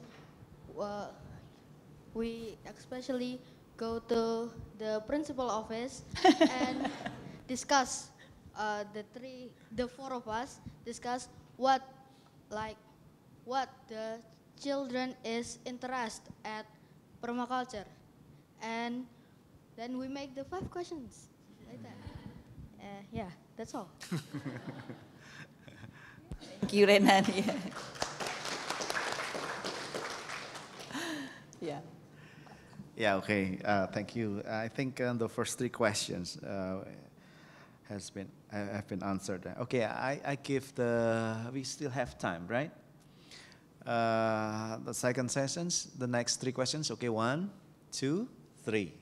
we especially go to the principal office and discuss, the four of us discuss what the children is interested at permaculture, and then we make the 5 questions like that. Yeah, that's all. Thank you, Renan. Yeah. Yeah. Yeah, okay, thank you. I think the first 3 questions have been answered. Okay, I give we still have time, right? The second sessions, the next 3 questions. Okay, 1, 2, 3,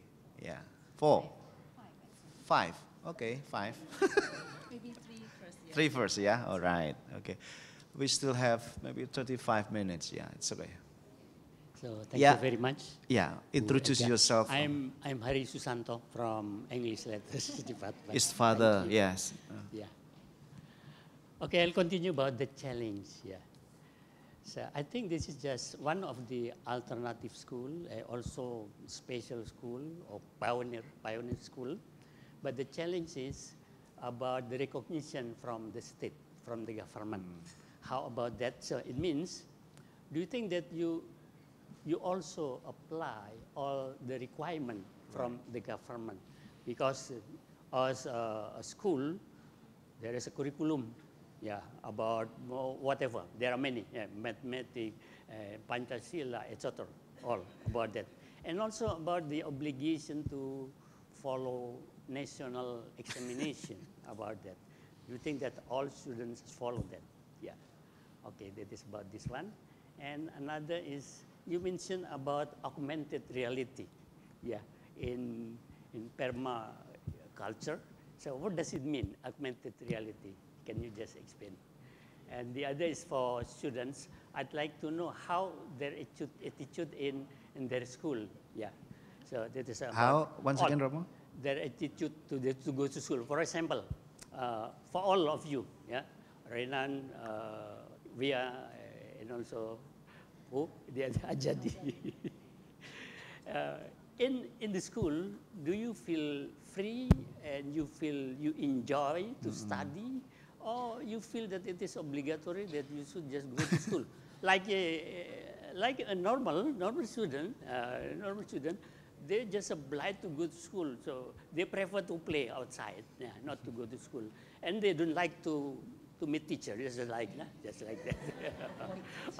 yeah, 4, 5. Okay, 5. Maybe 3 first. Yeah. 3 first, yeah. All right. Okay, we still have maybe 35 minutes. Yeah, it's okay. So thank you very much. Yeah, introduce yourself. I'm Hari Susanto from English Letters Department. His father, yes. Yeah. Okay, I'll continue about the challenge. Yeah. So I think this is just one of the alternative school, also special school or pioneer school. But the challenge is about the recognition from the state, from the government. How about that? So it means, do you think that you also apply all the requirement from the government? Because as a school, there is a curriculum, about whatever. There are many, mathematics, Pancasila, etc. All about that. And also about the obligation to follow national examination about that. You think that all students follow that? Yeah. Okay, that is about this one. And another is, you mentioned about augmented reality, in permaculture. So what does it mean, augmented reality? Can you just explain? And the other is for students. I'd like to know how their attitude in their school. Yeah. So that is about How? Once again, Romo? Their attitude to go to school. For example, for all of you, Renan, Via, and also the other Ajadi. In the school, do you feel free and you enjoy to study, or you feel that it is obligatory that you should just go to school? Like a normal student, they're just obliged to go to school, so they prefer to play outside, not to go to school, and they don't like to meet teacher, just like that.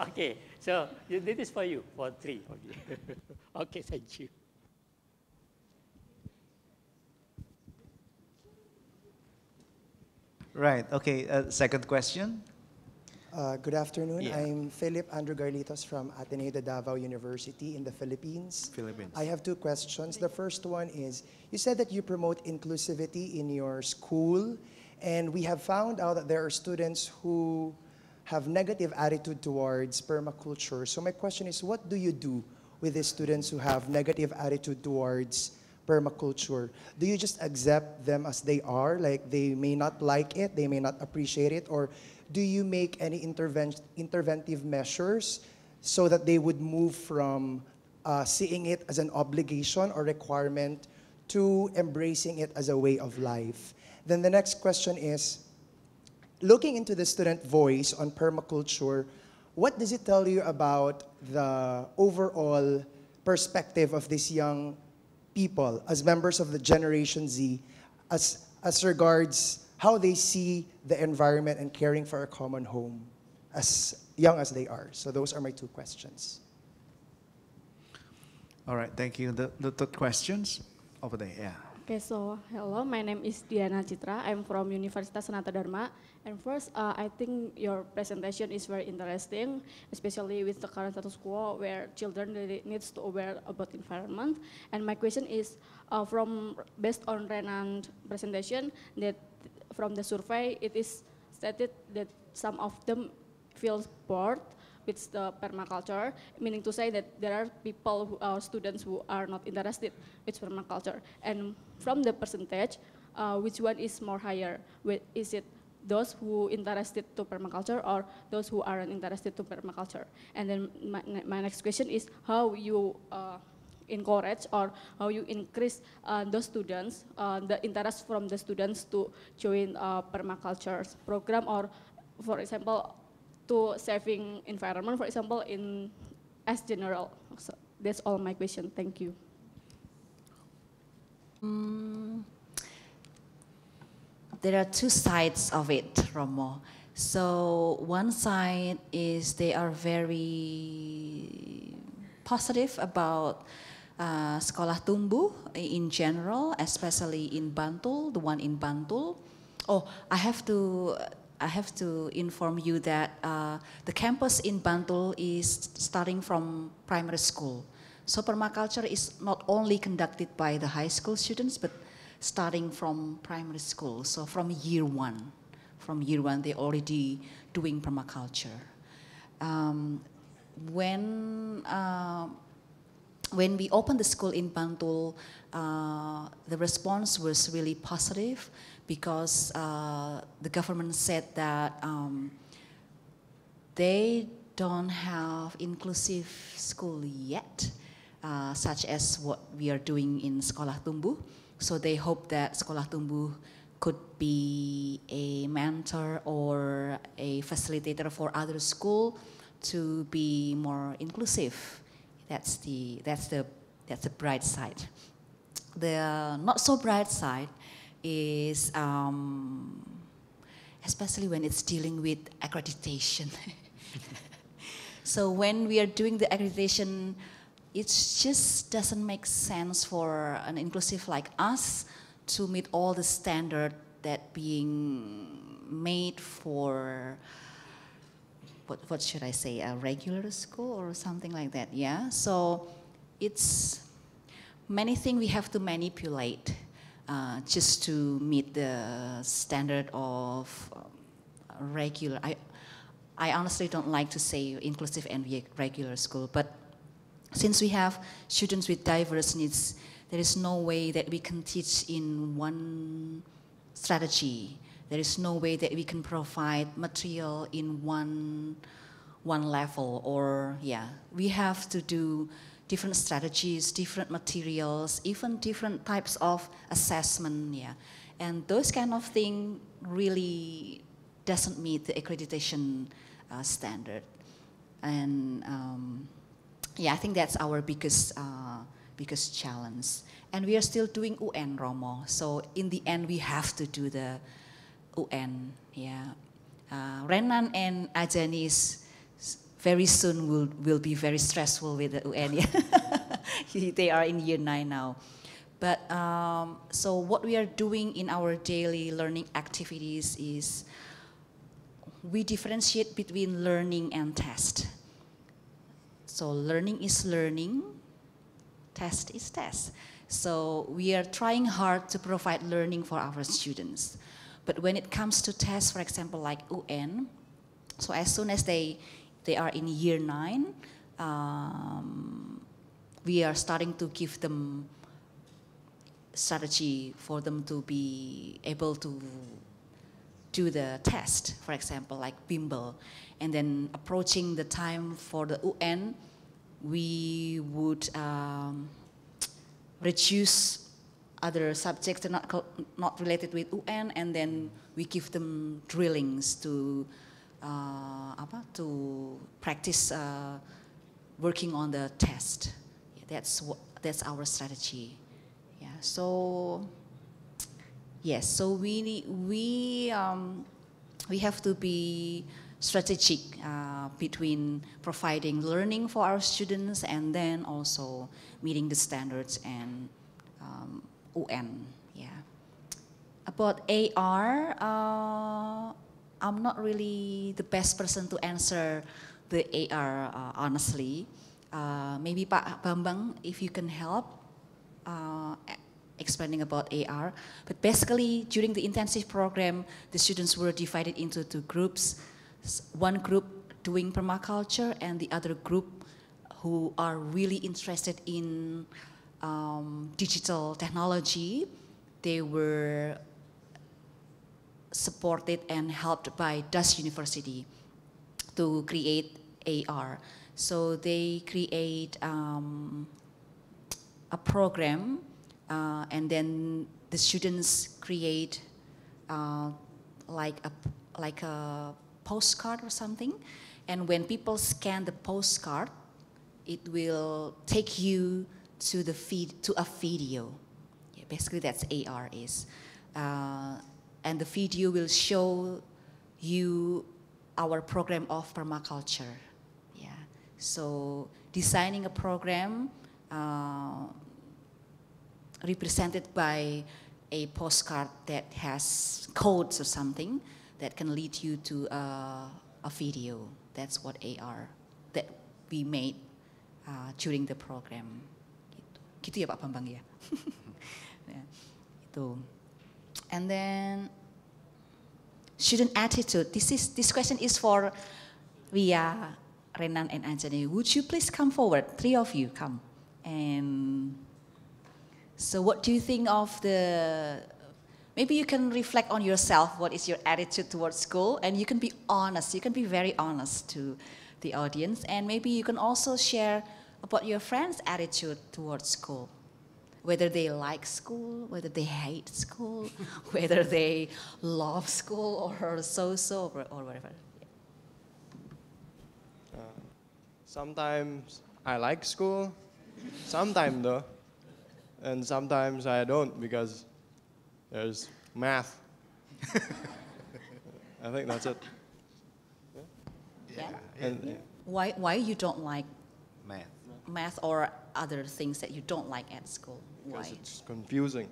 Okay, so this is for you, for 3. Okay, okay, thank you. Right, okay, second question. Good afternoon. Yeah. I'm Philip Andrew Garlitos from Ateneo de Davao University in the Philippines. I have 2 questions. The first one is, you said that you promote inclusivity in your school, and we have found out that there are students who have negative attitude towards permaculture. So my question is, what do you do with the students who have negative attitude towards permaculture? Do you just accept them as they are, like they may not like it, they may not appreciate it, or do you make any interventive measures so that they would move from seeing it as an obligation or requirement to embracing it as a way of life? Then the next question is, looking into the student voice on permaculture, what does it tell you about the overall perspective of these young people as members of the Generation Z as regards how they see the environment and caring for a common home as young as they are? So those are my 2 questions. All right, thank you. The third questions over there, yeah. Okay, so hello, my name is Diana Citra. I'm from Universitas Sanata Dharma. And first, I think your presentation is very interesting, especially with the current status quo where children really needs to aware about environment. And my question is, based on Renan's presentation, that from the survey, it is stated that some of them feel bored with the permaculture, meaning to say that there are people who are students who are not interested with permaculture. And from the percentage, which one is more higher? Is it those who interested to permaculture or those who aren't interested to permaculture? And then my next question is how you encourage or how you increase those students, the interest from the students to join permaculture program, or for example, to saving environment, for example, as general. So that's all my question. Thank you. There are 2 sides of it, Romo. So one side is they are very positive about Sekolah Tumbuh in general, especially in Bantul, the one in Bantul. Oh, I have to inform you that the campus in Bantul is starting from primary school. So permaculture is not only conducted by the high school students, but starting from primary school. So from year 1 they're already doing permaculture. When we opened the school in Bantul, the response was really positive, because the government said that they don't have inclusive school yet, such as what we are doing in Sekolah Tumbuh. So they hope that Sekolah Tumbuh could be a mentor or a facilitator for other school to be more inclusive. That's the bright side. The not so bright side is especially when it's dealing with accreditation. So when we are doing the accreditation, it just doesn't make sense for an inclusive like us to meet all the standard that being made for, what should I say, a regular school or something like that, yeah? So it's many things we have to manipulate just to meet the standard of regular. I honestly don't like to say inclusive and regular school, but since we have students with diverse needs, there is no way that we can teach in one strategy. There is no way that we can provide material in one level, or yeah, we have to do different strategies, different materials, even different types of assessment, yeah. And those kind of things really doesn't meet the accreditation standard. And yeah, I think that's our biggest challenge. And we are still doing UN, Romo. So in the end, we have to do the UN, yeah. Renan and Ajani very soon will be very stressful with the UN. Yeah. They are in year 9 now. But so what we are doing in our daily learning activities is we differentiate between learning and test. So learning is learning, test is test. So we are trying hard to provide learning for our students. But when it comes to tests, for example, like UN, so as soon as they are in year 9, we are starting to give them strategy for them to be able to do the test, for example, like Bimbel. And then approaching the time for the UN, we would reduce other subjects that are not related with UN, and then we give them drillings to to practice working on the test. Yeah, that's our strategy. Yeah. So yes. So we have to be strategic between providing learning for our students and then also meeting the standards and UN. Yeah. About AR, I'm not really the best person to answer the AR, honestly. Maybe Pak Bambang, if you can help explaining about AR. But basically, during the intensive program, the students were divided into 2 groups. One group doing permaculture and the other group who are really interested in digital technology. They were supported and helped by Dutch University to create AR. So they create a program and then the students create like a postcard or something. And when people scan the postcard, it will take you to a video. Yeah, basically, that's AR is. And the video will show you our program of permaculture. Yeah. So designing a program represented by a postcard that has codes or something that can lead you to a video. That's what AR that we made during the program. Gitu ya Pak Bambang ya. Yeah, itu. And then student attitude. This question is for Ria, Renan, and Anjani. Would you please come forward? 3 of you come. And so what do you think of maybe you can reflect on yourself. What is your attitude towards school? And you can be honest. You can be very honest to the audience, and maybe you can also share about your friends' attitude towards school. Whether they like school, whether they hate school, whether they love school or so-so or whatever. Sometimes I like school, sometimes though, and sometimes I don't because there's math. I think that's it. Yeah. And, Why you don't like Math. math or other things that you don't like at school? Why? because it's confusing.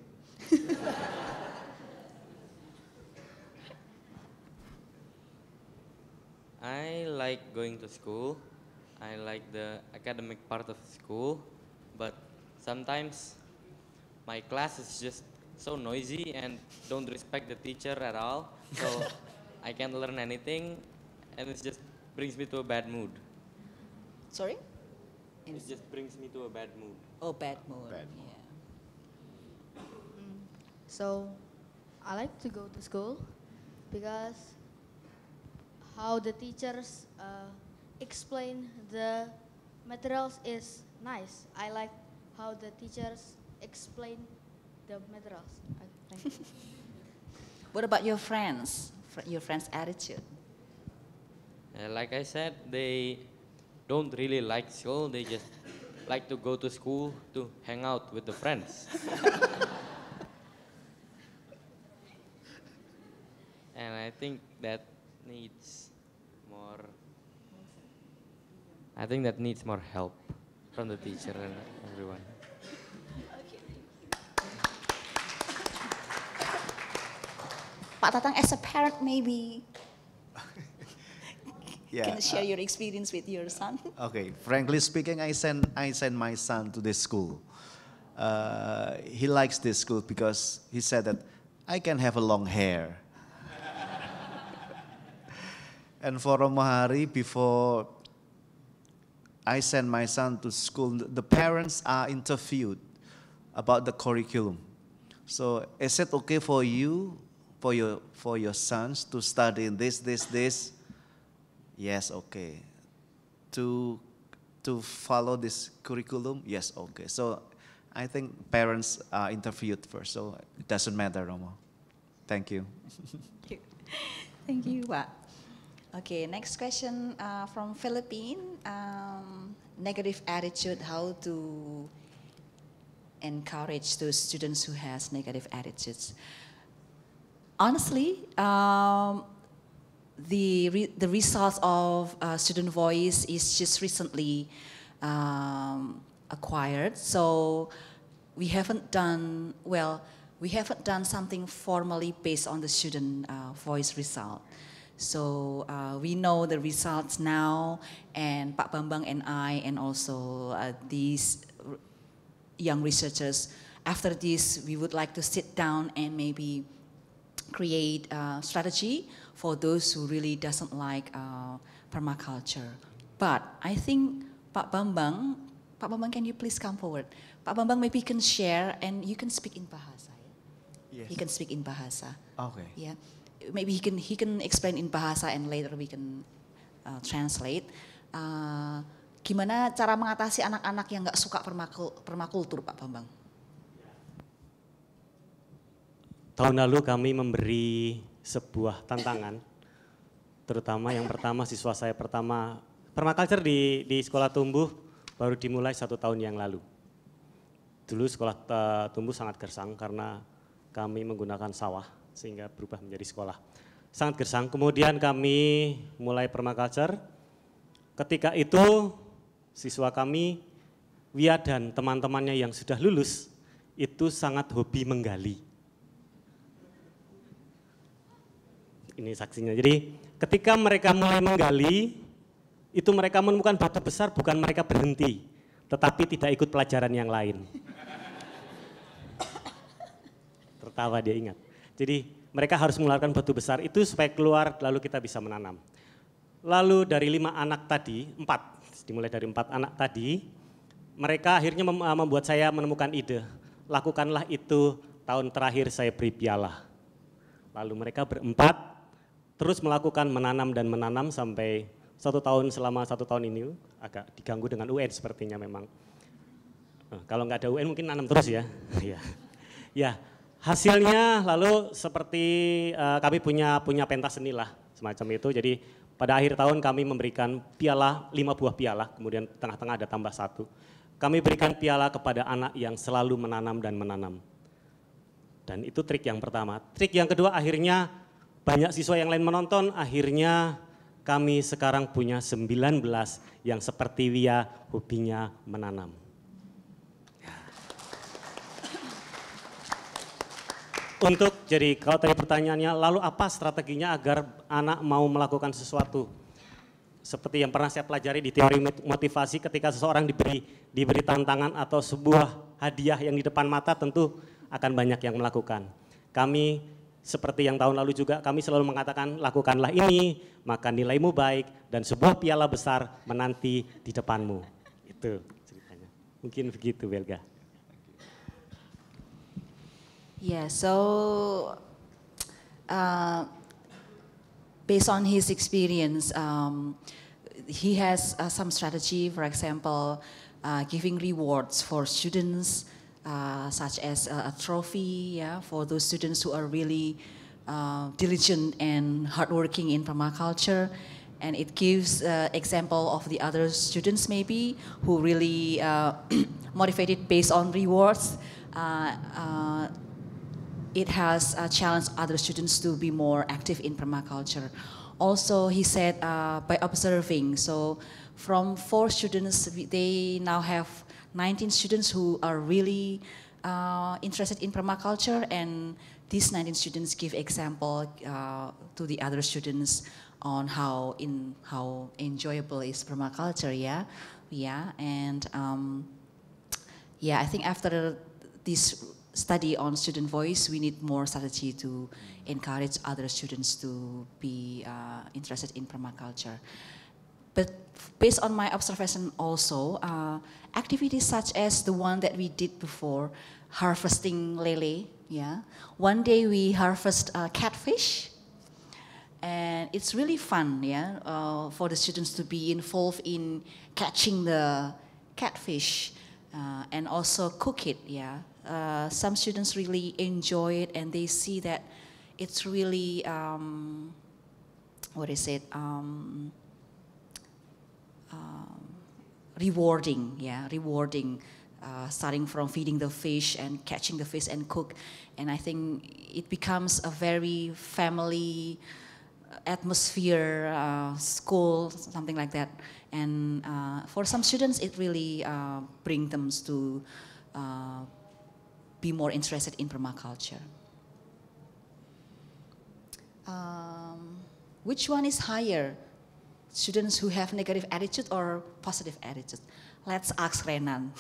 I like going to school. I like the academic part of school, but sometimes my class is just so noisy and don't respect the teacher at all. So I can't learn anything, and it just brings me to a bad mood. Sorry? It just brings me to a bad mood. Oh, bad mood. Bad Yeah. So I like to go to school because how the teachers explain the materials is nice. I like how the teachers explain the materials. Thank you. What about your friends? Your friends' attitude? Like I said, they don't really like school. They just like to go to school to hang out with the friends. And I think that needs more. I think that needs more help from the teacher and everyone. Pak Tatang, as a parent, maybe Yeah. can share your experience with your son. Okay, frankly speaking, I send my son to this school. He likes this school because he said that I can have a long hair. And for Romohari, before I send my son to school, the parents are interviewed about the curriculum. So is it okay for you, for your sons to study in this? Yes, okay. To follow this curriculum? Yes, okay. So I think parents are interviewed first, so it doesn't matter, Romo. Thank you. Thank you, Pak. Okay, next question from Philippines. Negative attitude, how to encourage those students who has negative attitudes. Honestly, the results of Student Voice is just recently acquired. So we haven't done something formally based on the Student Voice result. So we know the results now, and Pak Bambang and I, and also these young researchers, after this, we would like to sit down and maybe create a strategy for those who really doesn't like permaculture. But I think Pak Bambang, can you please come forward? Pak Bambang maybe can share, and you can speak in Bahasa. Yes. He can speak in Bahasa. Okay. Yeah. Maybe he can explain in Bahasa and later we can translate. Gimana cara mengatasi anak-anak yang nggak suka permakultur, Pak Bambang? Tahun lalu kami memberi sebuah tantangan, terutama yang pertama siswa saya pertama permaculture di Sekolah Tumbuh baru dimulai 1 tahun yang lalu. Dulu Sekolah Tumbuh sangat gersang karena kami menggunakan sawah sehingga berubah menjadi sekolah. Sangat gersang, kemudian kami mulai permaculture. Ketika itu siswa kami, Wia dan teman-temannya yang sudah lulus, itu sangat hobi menggali. Ini saksinya, jadi ketika mereka mulai menggali, itu mereka menemukan batu besar, bukan mereka berhenti, tetapi tidak ikut pelajaran yang lain. Tertawa dia ingat. Jadi mereka harus mengeluarkan batu besar itu supaya keluar lalu kita bisa menanam. Lalu dari 5 anak tadi, 4, dimulai dari 4 anak tadi, mereka akhirnya membuat saya menemukan ide. Lakukanlah itu, tahun terakhir saya beri piala. Lalu mereka berempat terus melakukan menanam dan menanam sampai selama 1 tahun ini agak diganggu dengan UN sepertinya memang. Kalau nggak ada UN mungkin nanam terus ya. Ya, hasilnya lalu seperti kami punya pentas seni lah semacam itu. Jadi pada akhir tahun kami memberikan piala, 5 buah piala, kemudian tengah-tengah ada tambah 1. Kami berikan piala kepada anak yang selalu menanam dan menanam. Dan itu trik yang pertama. Trik yang kedua akhirnya banyak siswa yang lain menonton, akhirnya kami sekarang punya 19 yang seperti Wia hobinya menanam. Jadi kalau tadi pertanyaannya, lalu apa strateginya agar anak mau melakukan sesuatu? Seperti yang pernah saya pelajari di teori motivasi, ketika seseorang diberi tantangan atau sebuah hadiah yang di depan mata, tentu akan banyak yang melakukan. Kami seperti yang tahun lalu juga, kami selalu mengatakan lakukanlah ini, maka nilaimu baik dan sebuah piala besar menanti di depanmu. Itu ceritanya. Mungkin begitu, Belga. Yeah, so based on his experience, he has some strategy, for example, giving rewards for students, such as a trophy, yeah, for those students who are really diligent and hardworking in permaculture. And it gives example of the other students maybe who really motivated based on rewards. It has challenged other students to be more active in permaculture. Also, he said by observing, so from 4 students, they now have 19 students who are really interested in permaculture, and these 19 students give example to the other students on how enjoyable is permaculture, yeah, and yeah, I think after this study on student voice, we need more strategy to encourage other students to be interested in permaculture. But based on my observation also, activities such as the one that we did before, harvesting lele, yeah. One day we harvest catfish, and it's really fun, yeah, for the students to be involved in catching the catfish and also cook it, yeah. Some students really enjoy it, and they see that it's really, rewarding, yeah, rewarding. Starting from feeding the fish and catching the fish and cook, and I think it becomes a very family atmosphere, school, something like that. And for some students, it really brings them to be more interested in permaculture. Which one is higher? Students who have negative attitude or positive attitude? Let's ask Renan.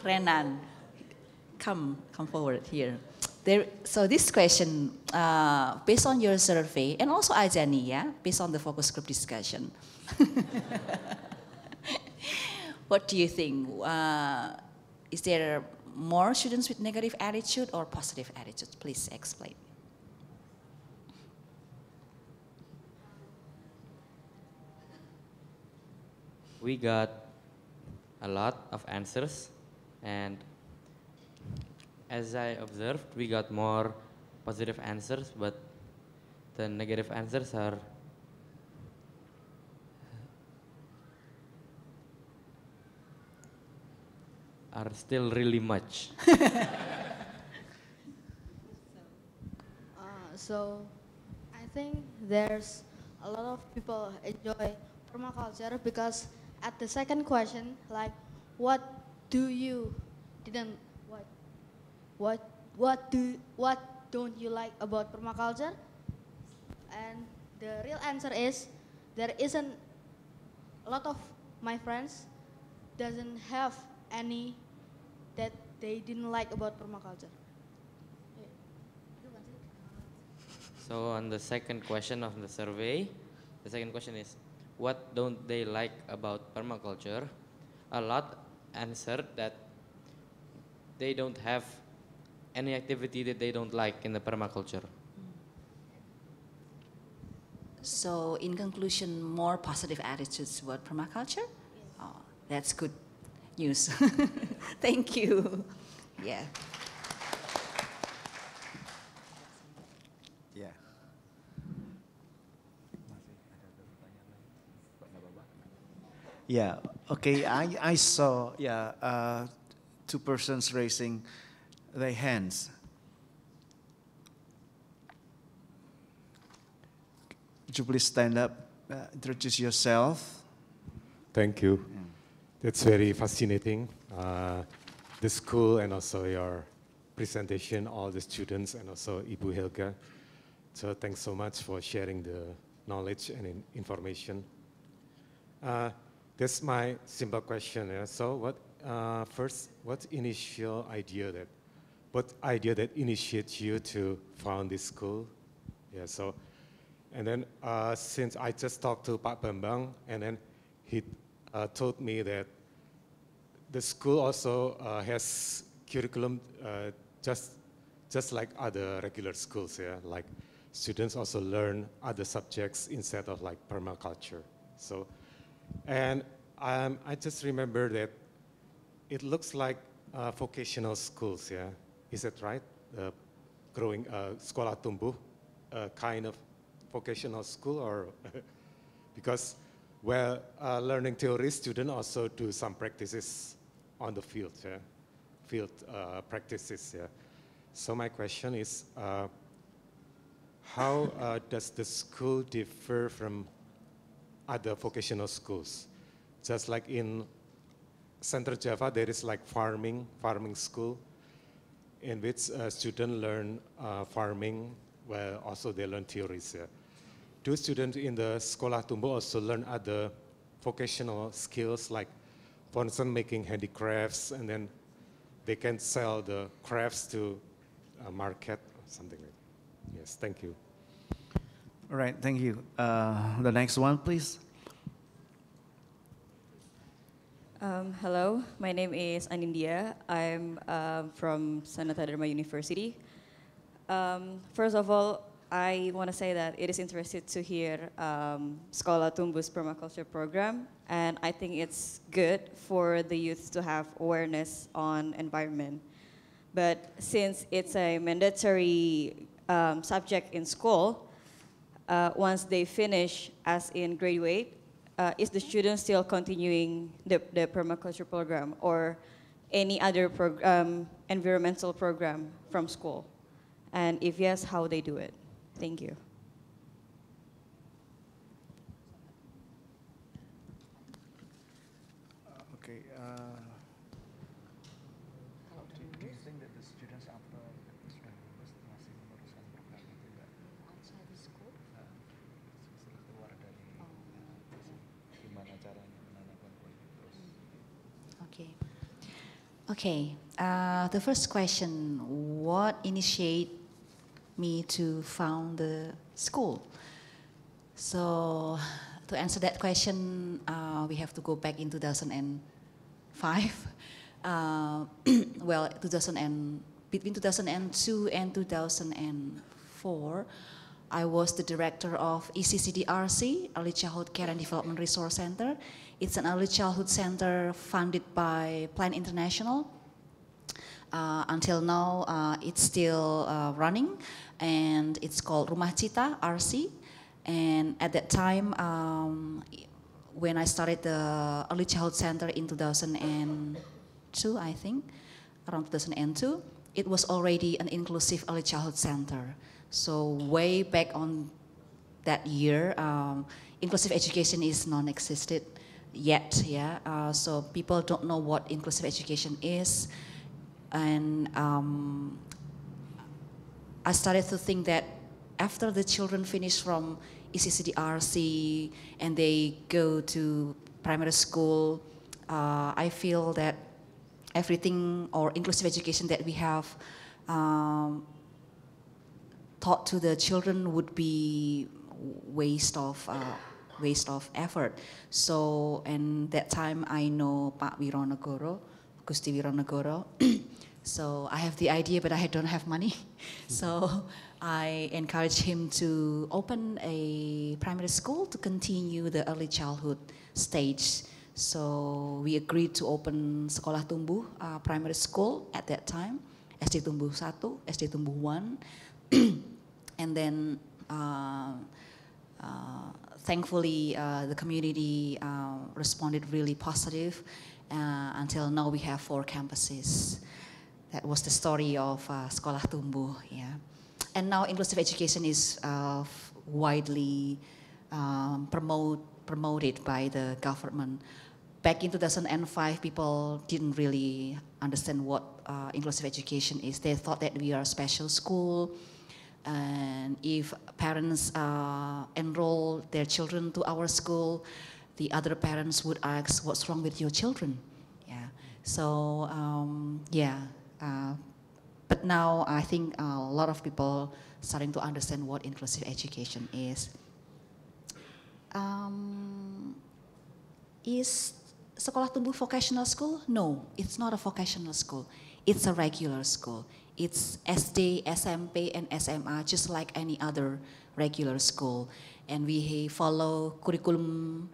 Renan, come forward here. So this question, based on your survey, and also Ajani, yeah, based on the focus group discussion. What do you think? Is there more students with negative attitude or positive attitude? Please explain. We got a lot of answers, and as I observed, we got more positive answers, but the negative answers are still really much. So I think there's a lot of people enjoy permaculture because at the second question, like, what don't you like about permaculture? And the real answer is there isn't a lot of my friends doesn't have any that they didn't like about permaculture. So on the second question of the survey, the second question is, what don't they like about permaculture? A lot answered that they don't have any activity that they don't like in the permaculture. So in conclusion, more positive attitudes toward permaculture? Oh, that's good news. Thank you. Yeah. Yeah. Yeah, okay, I saw, two persons raising their hands. Could you please stand up, introduce yourself? Thank you. That's very fascinating. The school and also your presentation, all the students and also Ibu Helga. So thanks so much for sharing the knowledge and information. That's my simple question. Yeah. So what idea that initiates you to found this school? Yeah. So, and then since I just talked to Pak Bambang, and then he told me that the school also has curriculum just like other regular schools. Yeah, like students also learn other subjects instead of like permaculture. So. And I just remember that it looks like vocational schools, yeah? Is that right? Growing Sekolah Tumbuh, kind of vocational school, or because learning theory, students also do some practices on the field, yeah? Field practices, yeah. So my question is, how does the school differ from other vocational schools? Just like in Central Java, there is like farming school, in which students learn farming, where also they learn theories. Yeah. Do students in the Sekolah Tumbuh also learn other vocational skills, like for instance, making handicrafts, and then they can sell the crafts to a market or something like that? Yes, thank you. All right, thank you. The next one, please. Hello, my name is Anindya. I'm from Sanata Dharma University. First of all, I want to say that it is interesting to hear Sekolah Tumbuh's permaculture program, and I think it's good for the youth to have awareness on environment. But since it's a mandatory subject in school, once they finish, as in graduate, is the student still continuing the permaculture program or any other environmental program from school? And if yes, how they do it? Thank you. Okay. Do you think that the students after masih meneruskan program itu enggak? Outside the school? Setelah keluar dari gimana caranya menanamkan terus? Okay. Okay. The first question: what initiate me to found the school? So to answer that question, we have to go back in 2005. Well, between 2002 and 2004, I was the director of ECCDRC, Early Childhood Care and Development Resource Center. It's an early childhood center funded by Plan International. Until now, it's still running, and it's called Rumah Cita RC. And at that time, when I started the Early Childhood Center in 2002, I think, around 2002, it was already an inclusive early childhood center. So way back on that year, inclusive education is non-existent yet, yeah. So people don't know what inclusive education is. And I started to think that after the children finish from ECCDRC and they go to primary school, I feel that everything or inclusive education that we have taught to the children would be waste of effort. So, and that time I know Pak Wironegoro, Gusti Wironegoro. So I have the idea, but I don't have money. So I encourage him to open a primary school to continue the early childhood stage. So we agreed to open Sekolah Tumbuh primary school at that time, SD Tumbuh 1, SD Tumbuh 1. And then thankfully the community responded really positive until now we have 4 campuses. That was the story of Sekolah Tumbuh, yeah. And now inclusive education is widely promoted by the government. Back in 2005, people didn't really understand what inclusive education is. They thought that we are a special school, and if parents enroll their children to our school, the other parents would ask, "What's wrong with your children?" Yeah. So but now I think a lot of people starting to understand what inclusive education is. Is Sekolah Tumbuh vocational school? No, it's not a vocational school. It's a regular school. It's SD, SMP, and SMA, just like any other regular school. And we follow curriculum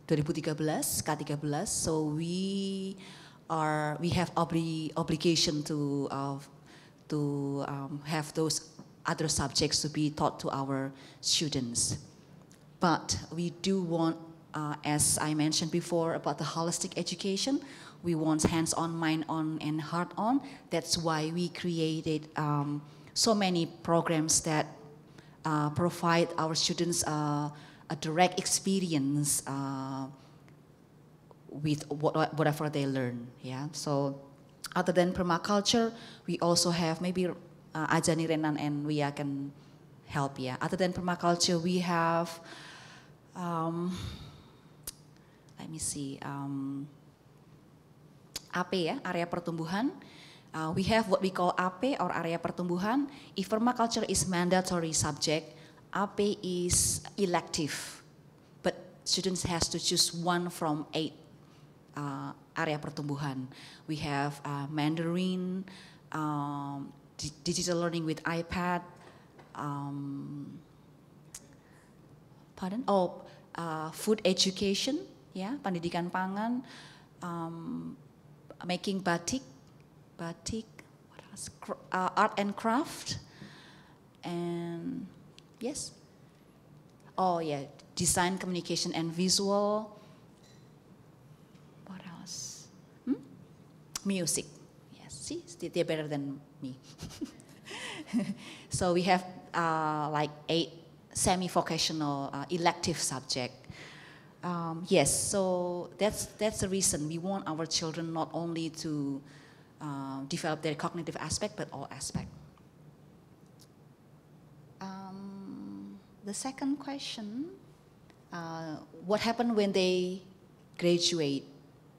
2013, K13. So we have obligation to have those other subjects to be taught to our students. But we do want, as I mentioned before about the holistic education, we want hands-on, mind-on, and heart-on. That's why we created so many programs that provide our students a direct experience with whatever they learn. Yeah. So other than permaculture, we also have maybe Ajani, Renan, and Wia can help. Yeah. Other than permaculture, we have let me see. AP ya, area pertumbuhan. We have what we call AP or area pertumbuhan. If permaculture is mandatory subject, AP is elective, but students has to choose one from 8 area pertumbuhan. We have Mandarin, digital learning with iPad, food education, ya, pendidikan pangan, making batik, what else? Art and craft, and yes. Oh yeah, design, communication, and visual. What else? Music. Yes, see, they're better than me. So we have like 8 semi-vocational elective subject. Yes, so that's the reason we want our children not only to develop their cognitive aspect, but all aspect. The second question, what happened when they graduate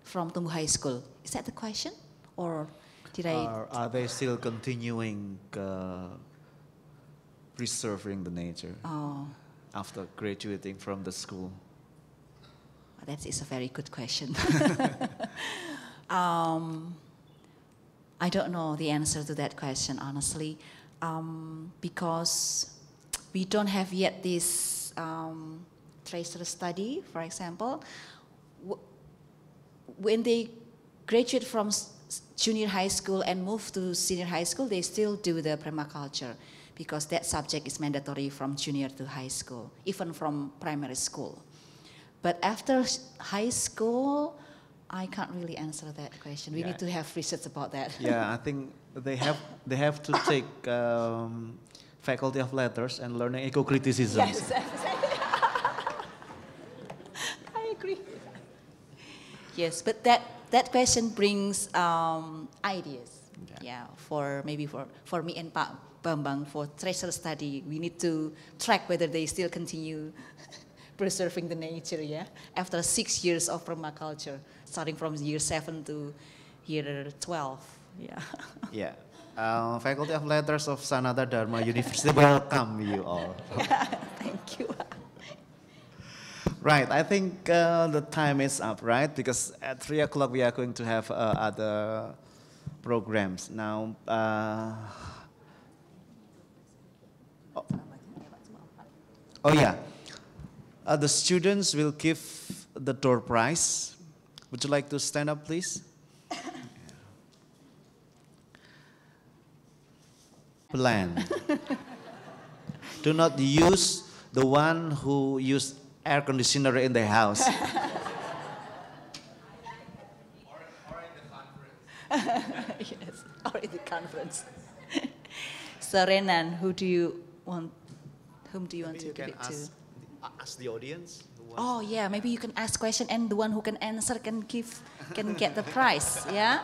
from Tumbuh High School? Is that the question? Or did I... Are they still continuing preserving the nature after graduating from the school? That is a very good question. I don't know the answer to that question, honestly, because we don't have yet this tracer study, for example. When they graduate from junior high school and move to senior high school, they still do the permaculture because that subject is mandatory from junior to high school, even from primary school. But after high school, I can't really answer that question. We need to have research about that. Yeah, I think they have to take Faculty of Letters and learning eco-criticism. Yes, I agree. Yes, but that question brings ideas. Yeah, for maybe for me and Pak Bambang for treasure study, we need to track whether they still continue preserving the nature, yeah, after 6 years of permaculture, starting from year 7 to year 12, yeah. Yeah, Faculty of Letters of Sanata Dharma University, welcome you all. Thank you. Right, I think the time is up, right? Because at 3 o'clock we are going to have other programs. Now, oh yeah, the students will give the door prize. Would you like to stand up, please? Plan. Do not use the one who use air conditioner in their house. Yes, or in the conference. So Renan, whom do you want to give it to? Ask the audience. Oh yeah, maybe you can ask question and the one who can answer can get the prize. Yeah.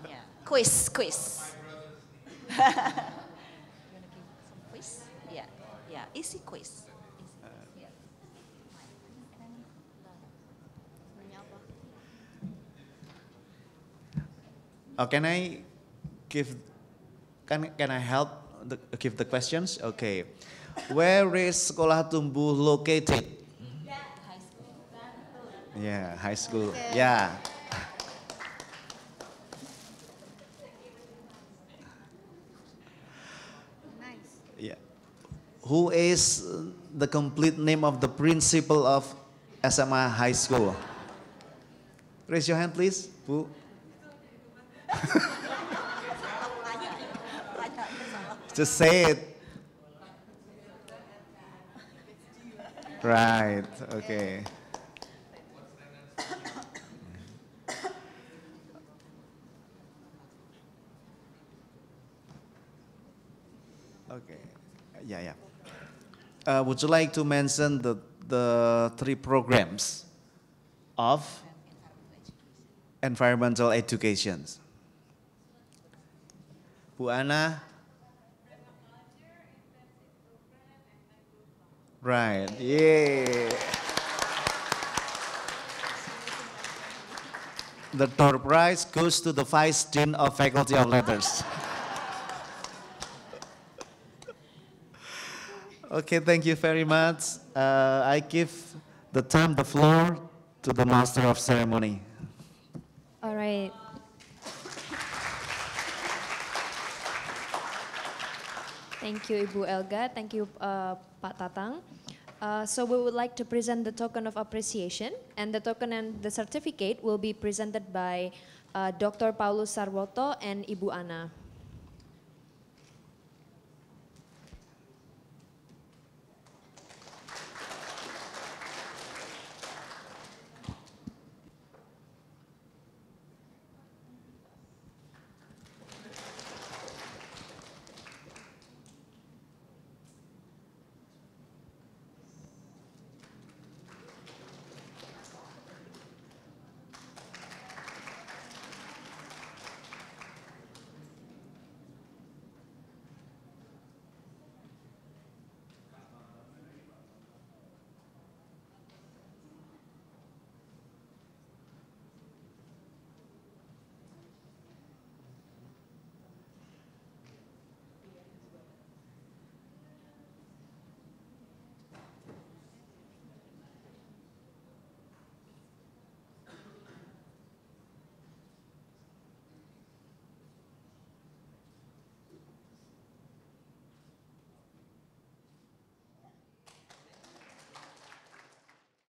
Yeah. Quiz. You wanna give some quiz? Yeah. Easy quiz. Can I give? Can I help give the questions? Okay. Where is Sekolah Tumbuh located? High school. Yeah, high school. Okay. Yeah. Nice. Yeah. Who is the complete name of the principal of SMA High School? Raise your hand, please, Bu. Just say it. Right, okay. Okay, yeah. Would you like to mention the 3 programs of environmental education? Bu Ana? Right, yeah. The door prize goes to the Vice Dean of Faculty of Letters. Okay, thank you very much. I give the floor to the Master of Ceremony. All right. Thank you, Ibu Elga. Thank you, Pak Tatang. So we would like to present the token of appreciation, and the token and the certificate will be presented by Dr. Paulus Sarwoto and Ibu Ana.